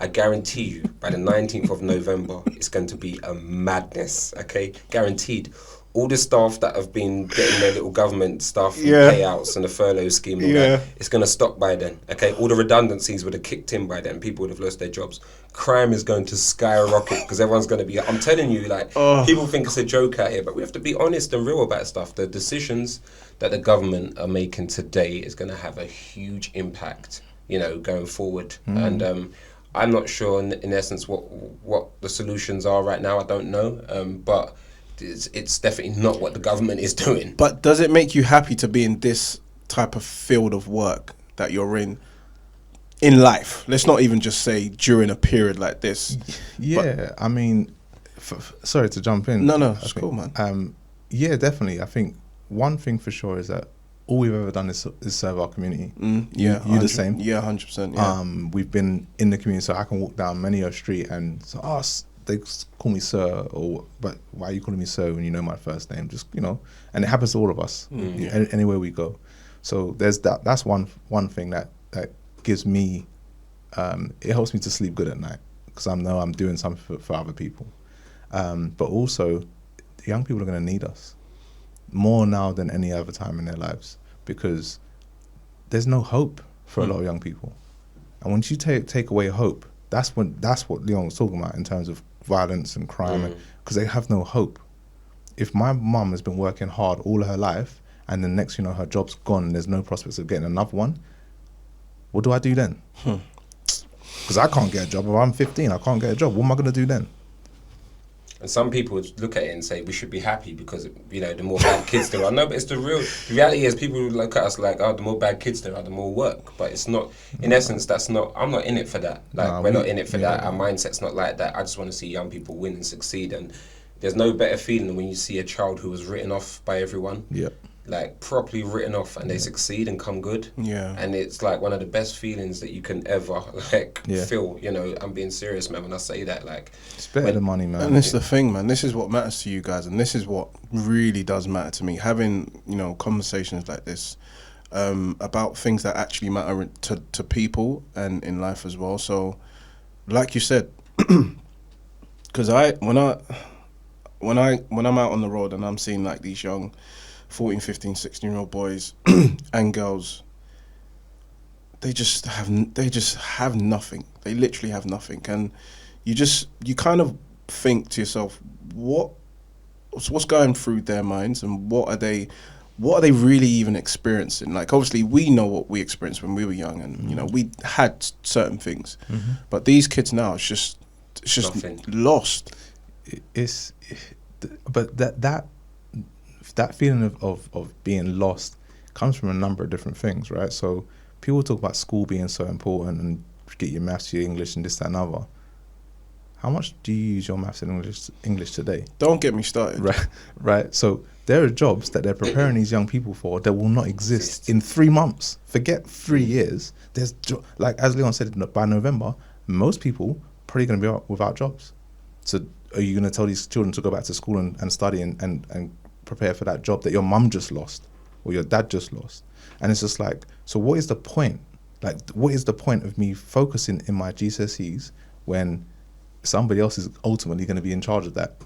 I guarantee you, by the 19th of November, it's going to be a madness, okay? Guaranteed. All the staff that have been getting their little government stuff, and payouts and the furlough scheme and all that, it's going to stop by then, okay? All the redundancies would have kicked in by then. People would have lost their jobs. Crime is going to skyrocket because everyone's going to be... I'm telling you, like, people think it's a joke out here, but we have to be honest and real about stuff. The decisions that the government are making today is going to have a huge impact, you know, going forward. And I'm not sure, in essence, what the solutions are right now. I don't know, but... It's definitely not what the government is doing. But does it make you happy to be in this type of field of work that you're in life? Let's not even just say during a period like this. Yeah, I mean, sorry to jump in. No, it's cool, man. Yeah, definitely. I think one thing for sure is that all we've ever done is serve our community. Yeah, you the same. Yeah, 100%. Yeah. We've been in the community, so I can walk down many a street and they call me sir, but why are you calling me sir when you know my first name? Just, you know, and it happens to all of us anywhere we go. So there's that. That's one thing that gives me, it helps me to sleep good at night because I know I'm doing something for other people. But also, the young people are going to need us more now than any other time in their lives because there's no hope for a lot of young people. And once you take away hope, that's what Leon was talking about in terms of violence and crime, because they have no hope. If my mum has been working hard all her life and the next, you know, her job's gone and there's no prospects of getting another one, what do I do then? Because I can't get a job. If I'm 15, I can't get a job. What am I going to do then? And some people would look at it and say we should be happy because, you know, the more bad kids there are. No, but it's the reality is people look at us like, the more bad kids there are, the more work. But it's not, in essence, I'm not in it for that. Like, we're not in it for that. Our mindset's not like that. I just want to see young people win and succeed. And there's no better feeling when you see a child who was written off by everyone. Yeah. Like, properly written off and they succeed and come good. Yeah. And it's like one of the best feelings that you can ever feel, you know. I'm being serious, man, when I say that. Like, it's better than money, man. And this is the thing, man. This is what matters to you guys, and this is what really does matter to me. Having, you know, conversations like this, about things that actually matter to people and in life as well. So, like you said, because when I'm out on the road and I'm seeing like these young 14, 15, 16-year-old boys and girls, they just have nothing. They literally have nothing, and you kind of think to yourself, what's going through their minds, and what are they really even experiencing? Like, obviously we know what we experienced when we were young, and you know, we had certain things, but these kids now, it's just nothing. Lost. But that feeling of being lost comes from a number of different things, right? So people talk about school being so important and get your maths, your English, and this, that, and other. How much do you use your maths and English today? Don't get me started. Right. So there are jobs that they're preparing these young people for that will not exist in 3 months. Forget 3 years. There's like, as Leon said, by November, most people probably going to be without jobs. So are you going to tell these children to go back to school and study and prepare for that job that your mum just lost or your dad just lost? And it's just like, so what is the point? Like, what is the point of me focusing in my GCSEs when somebody else is ultimately going to be in charge of that?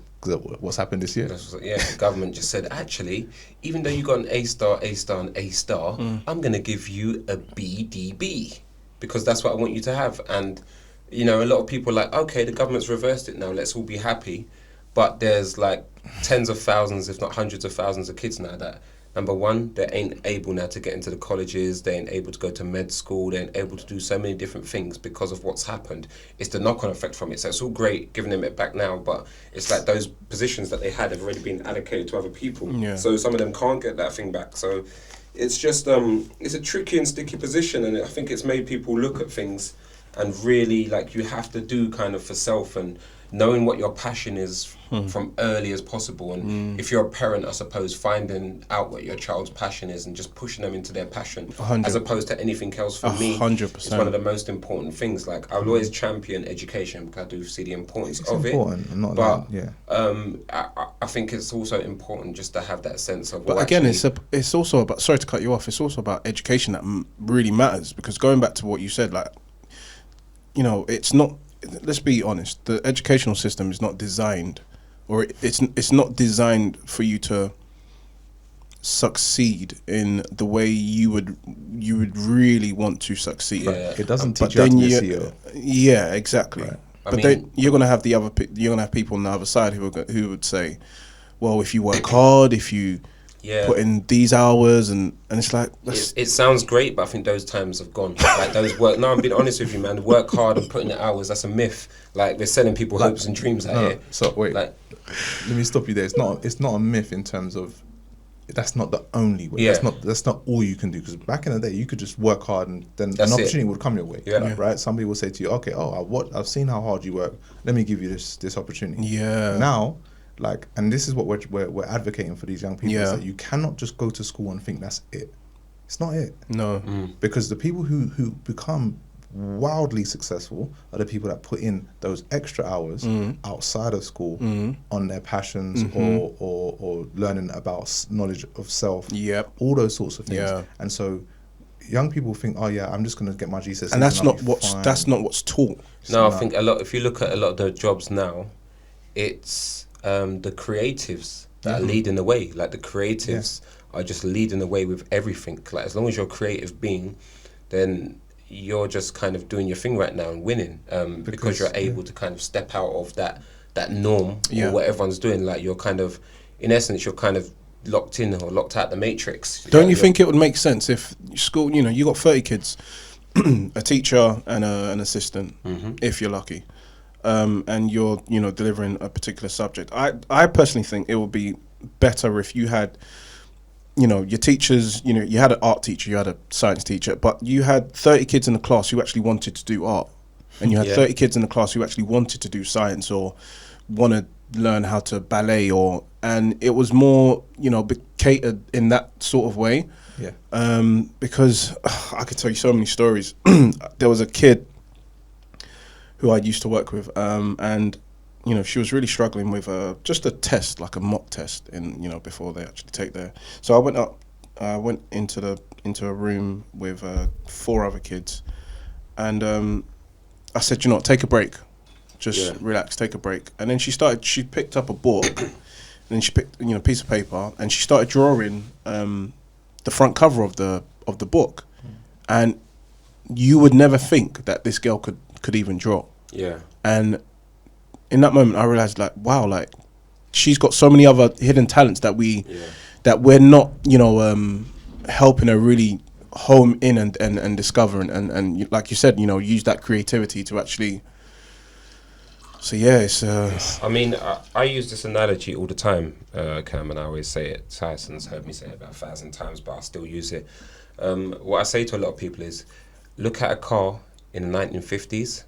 What's happened this year? The government just said, actually, even though you got an A star, and A star, I'm going to give you a BDB because that's what I want you to have. And, you know, a lot of people are like, okay, the government's reversed it now, let's all be happy. But there's like tens of thousands, if not hundreds of thousands of kids now that, number one, they ain't able now to get into the colleges, they ain't able to go to med school, they ain't able to do so many different things because of what's happened. It's the knock-on effect from it. So it's all great giving them it back now, but it's like those positions that they had have already been allocated to other people. Yeah. So some of them can't get that thing back. So it's just, it's a tricky and sticky position, and I think it's made people look at things and really, like, you have to do kind of for self and knowing what your passion is from early as possible. And if you're a parent, I suppose, finding out what your child's passion is and just pushing them into their passion 100. As opposed to anything else. For me, 100%. It's one of the most important things. Like, I will always champion education because I do see the importance of important. it. I'm not but I think it's also important just to have that sense of. But again, it's also about. Sorry to cut you off. It's also about education that really matters, because going back to what you said, like, you know, it's not. Let's be honest. The educational system is not designed, or it's not designed for you to succeed in the way you would really want to succeed. Yeah. It doesn't teach you how to be a CEO. Yeah, exactly. Right. But then you're gonna have people on the other side who would say, well, if you work hard, if you put in these hours, and it's like, it sounds great, but I think those times have gone. Like, those work. No, I'm being honest with you, man. Work hard and putting in hours, that's a myth. Like, we're selling people hopes and dreams out here. So wait, like, let me stop you there. It's not a myth in terms of that's not the only way. Yeah. That's not all you can do, because back in the day you could just work hard and then an opportunity would come your way. Yeah. Like, right? Somebody will say to you, okay, I've seen how hard you work. Let me give you this opportunity. Yeah. Now, like, and this is what we're advocating for these young people, is that you cannot just go to school and think that's it. It's not it. No. Because the people who become wildly successful are the people that put in those extra hours outside of school on their passions or learning about knowledge of self. All those sorts of things. Yeah. And so young people think, oh yeah, I'm just going to get my GCSEs. And that's not what's taught. No, I think if you look at a lot of the jobs now, it's the creatives that are leading the way. Like, the creatives are just leading the way with everything. Like, as long as you're a creative being, then you're just kind of doing your thing right now and winning, because you're able to kind of step out of that norm or what everyone's doing. Like, you're kind of, in essence, you're kind of locked in or locked out the matrix. Don't you think it would make sense if school, you know, you got 30 kids, a teacher and an assistant, if you're lucky, and you're, you know, delivering a particular subject. I personally think it would be better if you had, you know, your teachers, you know, you had an art teacher, you had a science teacher, but you had 30 kids in the class who actually wanted to do art, and you had 30 kids in the class who actually wanted to do science or want to learn how to ballet, and it was more, you know, catered in that sort of way. Because I could tell you so many stories. There was a kid who I used to work with, and you know, she was really struggling with just a test, like a mock test, in, you know, before they actually take their. So I went into the into a room with 4 other kids, and I said, take a break, just relax, take a break. And then she picked up a book, and then she picked a piece of paper, and she started drawing the front cover of the book, and you would never think that this girl could even draw. Yeah. And in that moment, I realized, like, wow, like, she's got so many other hidden talents that we're not, helping her really home in and discover and like you said, use that creativity to actually. So yeah, it's. I mean, I use this analogy all the time, Cam, and I always say it. Tyson's heard me say it about 1,000 times, but I still use it. What I say to a lot of people is, look at a car in the 1950s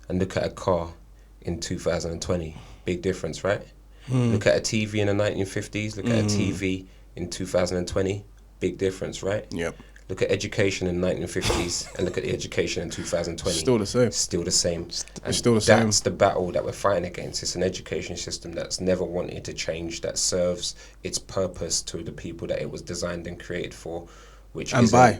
and look at a car in 2020. Big difference, right? Look at a TV in the 1950s, look at a TV in 2020. Big difference, right? Yep. Look at education in the 1950s and look at the education in 2020. Still the same. Still the same. It's still the same. That's the battle that we're fighting against. It's an education system that's never wanted to change, that serves its purpose to the people that it was designed and created for, which and by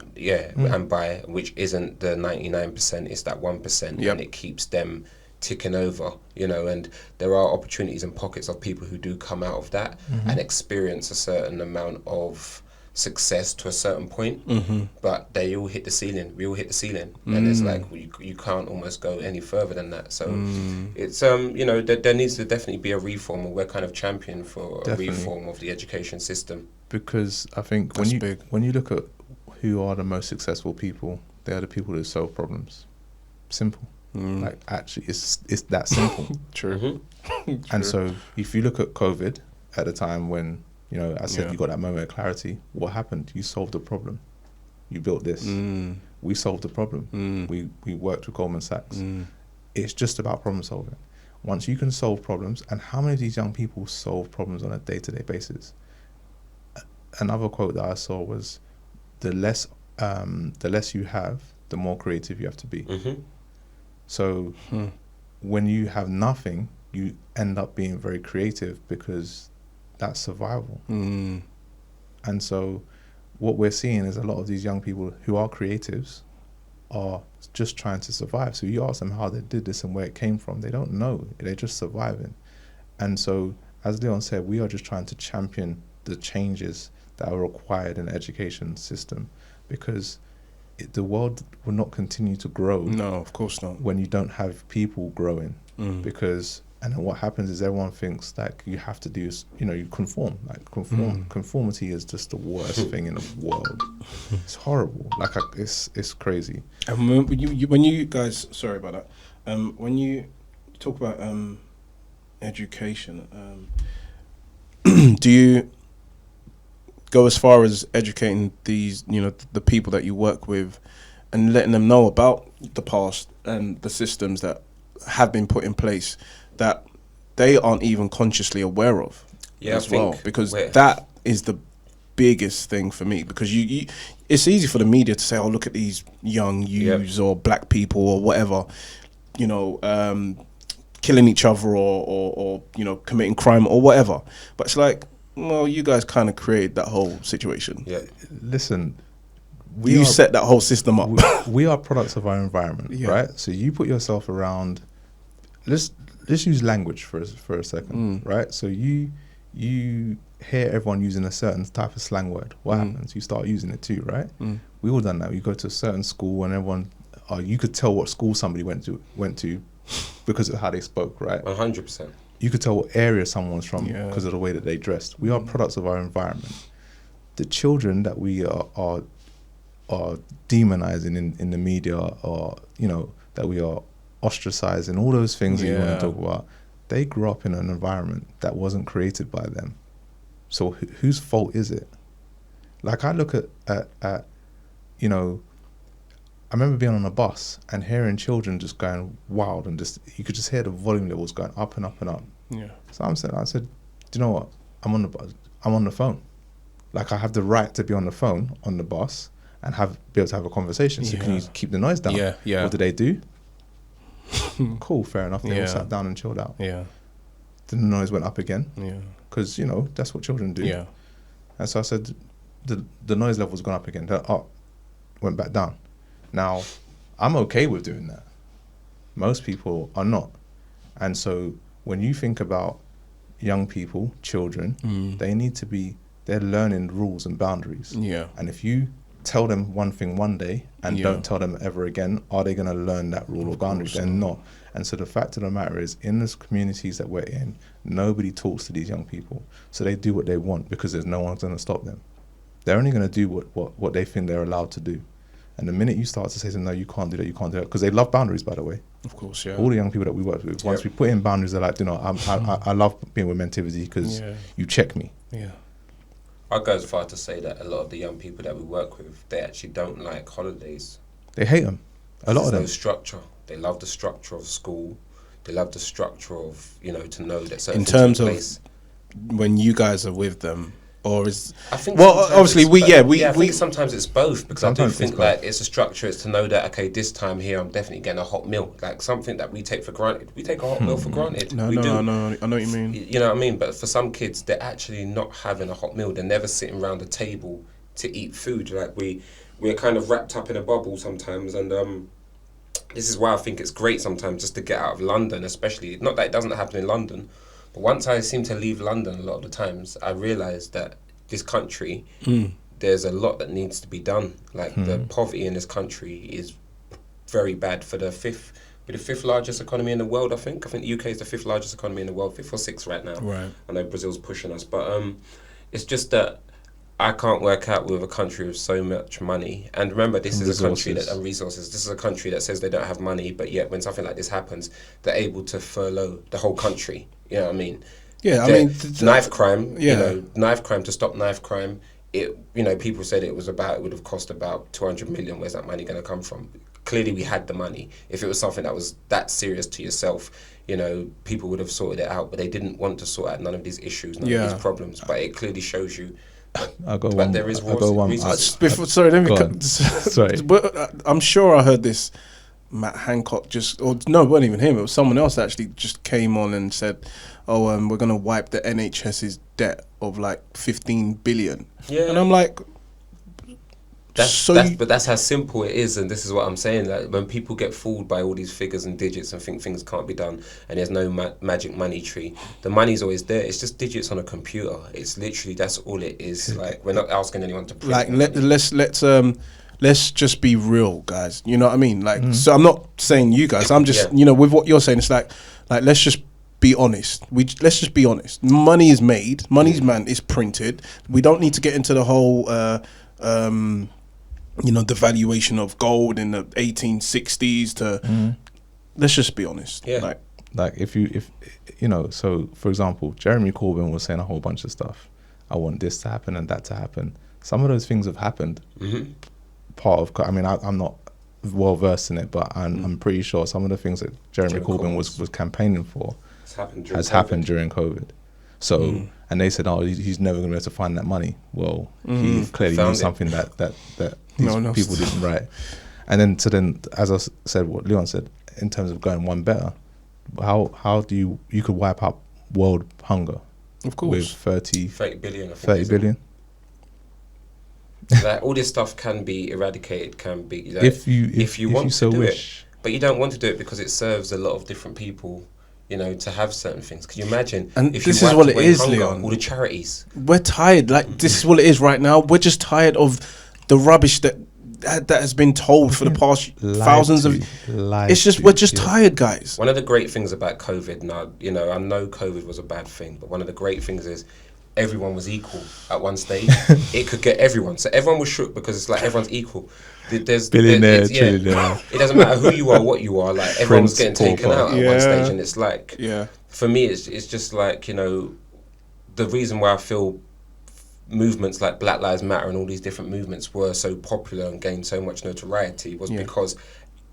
which isn't the 99%, it's that 1%, and it keeps them ticking over, and there are opportunities and pockets of people who do come out of that and experience a certain amount of success to a certain point, but they all hit the ceiling. We all hit the ceiling, and it's like you can't almost go any further than that. So it's there needs to definitely be a reform, and we're kind of champion for a reform of the education system. Because I think when you look at who are the most successful people, they are the people who solve problems. Simple. Like, actually, it's that simple. True. And so if you look at COVID at the time when, I said you got that moment of clarity, what happened? You solved the problem. You built this. We solved the problem. We worked with Goldman Sachs. It's just about problem solving. Once you can solve problems, and how many of these young people solve problems on a day-to-day basis? Another quote that I saw was, the less you have, the more creative you have to be. So when you have nothing, you end up being very creative, because that's survival. And so what we're seeing is a lot of these young people who are creatives are just trying to survive. So you ask them how they did this and where it came from, they don't know. They're just surviving. And so, as Leon said, we are just trying to champion the changes that are required in the education system, because the world will not continue to grow. No, of course not. When you don't have people growing, because and then what happens is everyone thinks that you have to do, you conform. Like conformity is just the worst thing in the world. It's horrible. Like it's crazy. And when you guys, sorry about that. When you talk about education, do you go as far as educating these, the people that you work with, and letting them know about the past and the systems that have been put in place that they aren't even consciously aware of as well? Because that is the biggest thing for me, because you it's easy for the media to say, oh, look at these young youths or black people or whatever, killing each other or committing crime or whatever. But it's like, well, you guys kind of created that whole situation. Yeah. Listen, you set that whole system up. We are products of our environment, right? So you put yourself around. Let's use language for a second, right? So you hear everyone using a certain type of slang word. What happens? You start using it too, right? We all done that. You go to a certain school and everyone, you could tell what school somebody went to because of how they spoke, right? 100%. You could tell what area someone's from because of the way that they dressed. We are products of our environment. The children that we are demonizing in the media, or that we are ostracizing, all those things that you want to talk about, they grew up in an environment that wasn't created by them. So whose fault is it? Like, I look at I remember being on a bus and hearing children just going wild, and you could just hear the volume levels going up and up and up. Yeah. So I said, do you know what? I'm on the bus. I'm on the phone. Like, I have the right to be on the phone on the bus and be able to have a conversation. So can you keep the noise down? Yeah. What did they do? Cool, fair enough. They all sat down and chilled out. Yeah. Then the noise went up again. Yeah. Because that's what children do. Yeah. And so I said, the noise level's gone up again. went back down. Now, I'm okay with doing that. Most people are not. And so when you think about young people, children, they need to be, they're learning rules and boundaries. Yeah. And if you tell them one thing one day and don't tell them ever again, are they going to learn that rule or boundary? They're not. And so the fact of the matter is, in the communities that we're in, nobody talks to these young people. So they do what they want because there's no one's going to stop them. They're only going to do what they think they're allowed to do. And the minute you start to say to them, no, you can't do that, you can't do that, because they love boundaries, by the way. Of course, yeah. All the young people that we work with, once we put in boundaries, they're like, you know, I love being with Mentivity because you check me. Yeah. I go as far to say that a lot of the young people that we work with, they actually don't like holidays. They hate them. A lot of them. There's no structure. They love the structure of school. They love the structure of, you know, to know that certain in terms things of place. When you guys are with them, or is I think obviously I think sometimes it's both, because I do think like it's a structure. It's to know that, okay, this time here I'm definitely getting a hot meal, like something that we take for granted. We take a hot meal for granted. I know what you mean. You know what I mean? But for some kids, they're actually not having a hot meal. They're never sitting around the table to eat food. Like we're kind of wrapped up in a bubble sometimes, and this is why I think it's great sometimes just to get out of London, especially. Not that it doesn't happen in London, but once I seem to leave London a lot of the times, I realise that this country, there's a lot that needs to be done. Like the poverty in this country is very bad. For the fifth largest economy in the world, I think the UK is the fifth largest economy in the world, 5th or 6th right now. Right. I know Brazil's pushing us, but it's just that I can't work out with a country with so much money. And remember, this is a country that resources. This is a country that says they don't have money, but yet when something like this happens, they're able to furlough the whole country. You know what I mean? Yeah, I mean, knife crime. Yeah. You know, knife crime, to stop knife crime. It, you know, people said it would have cost about 200 million. Where's that money going to come from? Clearly, we had the money. If it was something that was that serious to yourself, you know, people would have sorted it out. But they didn't want to sort out none of these issues, none of these problems. But it clearly shows you. There is resources. Sorry, let me cut. Sorry. But I'm sure I heard this. Matt Hancock it wasn't even him. It was someone else that actually just came on and said, "Oh, we're gonna wipe the NHS's debt of like 15 billion." Yeah, and I'm like, but that's how simple it is, and this is what I'm saying. Like when people get fooled by all these figures and digits and think things can't be done, and there's no magic money tree. The money's always there. It's just digits on a computer. It's literally, that's all it is. Like we're not asking anyone to print. Like let's just be real, guys. You know what I mean? Like, so I'm not saying you guys. I'm just you know, with what you're saying, it's like let's just be honest. Let's just be honest. Money is made. Money's is printed. We don't need to get into the whole you know, the valuation of gold in the 1860s to let's just be honest. Yeah. Like if you know, so for example, Jeremy Corbyn was saying a whole bunch of stuff. I want this to happen and that to happen. Some of those things have happened. I'm not well versed in it, but I'm pretty sure some of the things that Jeremy Corbyn was campaigning for has happened during COVID. So, and they said, oh, he's never going to be able to find that money. Well, he clearly knew something that these people didn't write. And then, as I said, what Leon said, in terms of going one better, how do you could wipe out world hunger? Of course. With 30 billion. 30 billion. Like all this stuff can be eradicated, can be like, if you want so to do wish. it, but you don't want to do it because it serves a lot of different people, you know, to have certain things. Can you imagine? And if this you is what it away is, hunger, Leon. All the charities. We're tired. Like this is what it is right now. We're just tired of the rubbish that has been told for the past thousands of. It's just we're just tired, guys. One of the great things about COVID, now you know, I know COVID was a bad thing, but one of the great things is everyone was equal at one stage. It could get everyone, so everyone was shook because it's like everyone's equal. There's billionaire, trillionaire. It doesn't matter who you are, what you are. Like everyone was getting taken out at one stage, and it's like, for me, it's just like, you know, the reason why I feel movements like Black Lives Matter and all these different movements were so popular and gained so much notoriety was because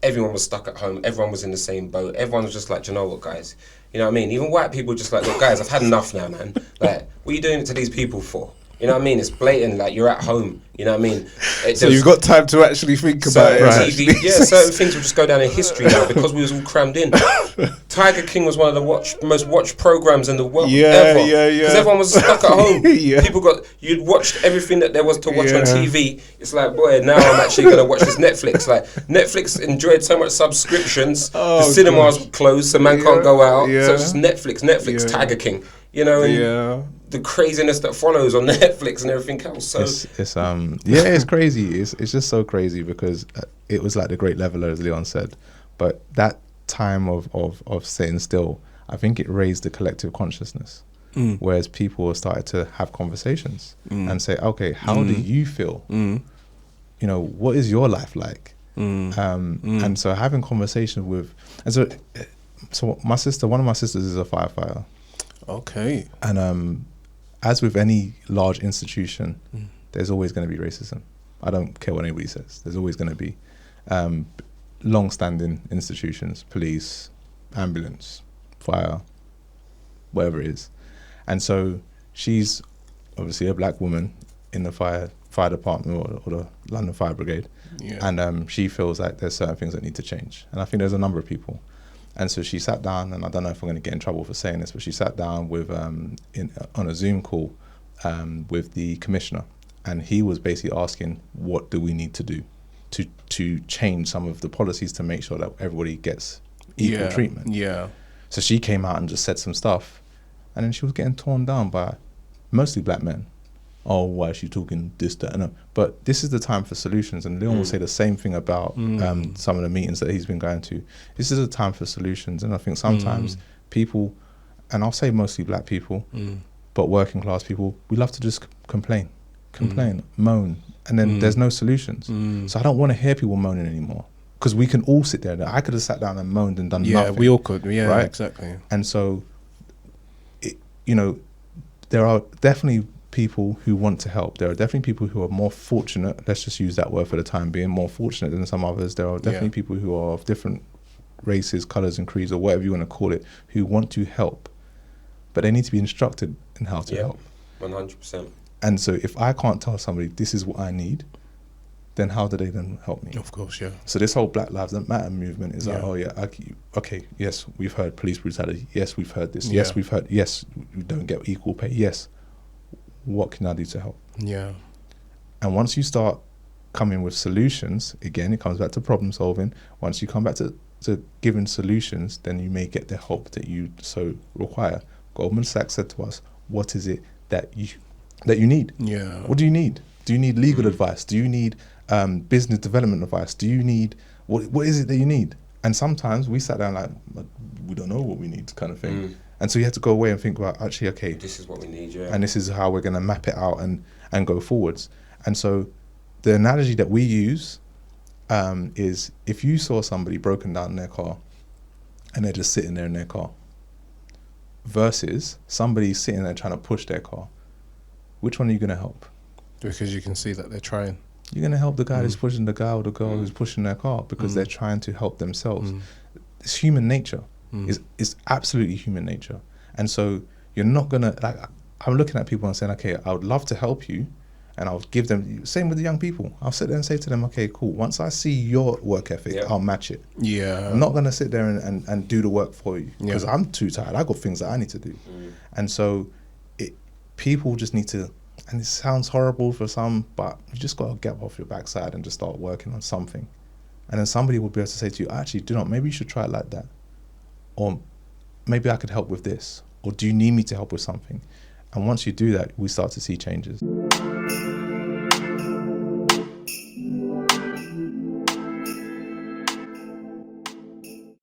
everyone was stuck at home, everyone was in the same boat, everyone was just like, do you know what, guys? You know what I mean? Even white people just like, look, guys, I've had enough now, man. Like, what are you doing it to these people for? You know what I mean? It's blatant. Like, you're at home. You know what I mean? So you've got time to actually think about it. TV, certain things will just go down in history now because we was all crammed in. Tiger King was one of the most watched programs in the world ever. Because everyone was stuck at home. You'd watched everything that there was to watch on TV. It's like, boy, now I'm actually going to watch this Netflix. Like, Netflix enjoyed so much subscriptions. The cinemas were closed, so man can't go out. So it's just Netflix, Tiger King. You know, and the craziness that follows on Netflix and everything else. So it's crazy. It's just so crazy because it was like the great leveler, as Leon said. But that time of sitting still, I think it raised the collective consciousness. Whereas people started to have conversations and say, okay, how do you feel? You know, what is your life like? And so having conversations with, and so one of my sisters is a firefighter. Okay. And as with any large institution, there's always going to be racism. I don't care what anybody says. There's always going to be long-standing institutions, police, ambulance, fire, whatever it is. And so she's obviously a black woman in the fire department or the London Fire Brigade. And she feels like there's certain things that need to change. And I think there's a number of people. And so she sat down, and I don't know if I'm going to get in trouble for saying this, but she sat down with on a Zoom call with the commissioner, and he was basically asking, what do we need to do to change some of the policies to make sure that everybody gets equal treatment? So she came out and just said some stuff, and then she was getting torn down by mostly black men. Oh, why is she talking this, that, and that? But this is the time for solutions. And Leon will say the same thing about some of the meetings that he's been going to. This is a time for solutions. And I think sometimes people, and I'll say mostly black people, but working class people, we love to just complain, moan, and then there's no solutions. So I don't want to hear people moaning anymore, because we can all sit there. I could have sat down and moaned and done nothing. Yeah, we all could. Yeah, right? Exactly. And so, you know, there are definitely people who want to help. There are definitely people who are more fortunate, let's just use that word for the time being, more fortunate than some others. There are definitely people who are of different races, colours and creeds, or whatever you want to call it, who want to help, but they need to be instructed in how to help. 100%. And so if I can't tell somebody this is what I need, then how do they then help me? Of course, yeah. So this whole Black Lives Matter movement is like, okay, yes, we've heard police brutality, yes, we've heard this, yes, we've heard, yes, we don't get equal pay, yes. What can I do to help? Yeah. And once you start coming with solutions, again, it comes back to problem solving. Once you come back to giving solutions, then you may get the help that you so require. Goldman Sachs said to us, what is it that you need? Yeah. What do you need? Do you need legal advice? Do you need business development advice? Do you need, what is it that you need? And sometimes we sat down like, we don't know what we need, kind of thing. And so you have to go away and think about, actually, okay, this is what we need, and this is how we're going to map it out and go forwards. And so the analogy that we use is, if you saw somebody broken down in their car and they're just sitting there in their car versus somebody sitting there trying to push their car, which one are you going to help? Because you can see that they're trying. You're going to help the guy who's pushing the guy or the girl who's pushing their car, because they're trying to help themselves. It's human nature. It's absolutely human nature. And so you're not going to, like, I'm looking at people and saying, okay, I would love to help you, and I'll give them, same with the young people. I'll sit there and say to them, okay, cool, once I see your work ethic, I'll match it. Yeah. I'm not going to sit there and do the work for you, because I'm too tired. I've got things that I need to do. And so people just need to, and it sounds horrible for some, but you just got to get off your backside and just start working on something. And then somebody will be able to say to you, actually, maybe you should try it like that. Or maybe I could help with this. Or do you need me to help with something? And once you do that, we start to see changes.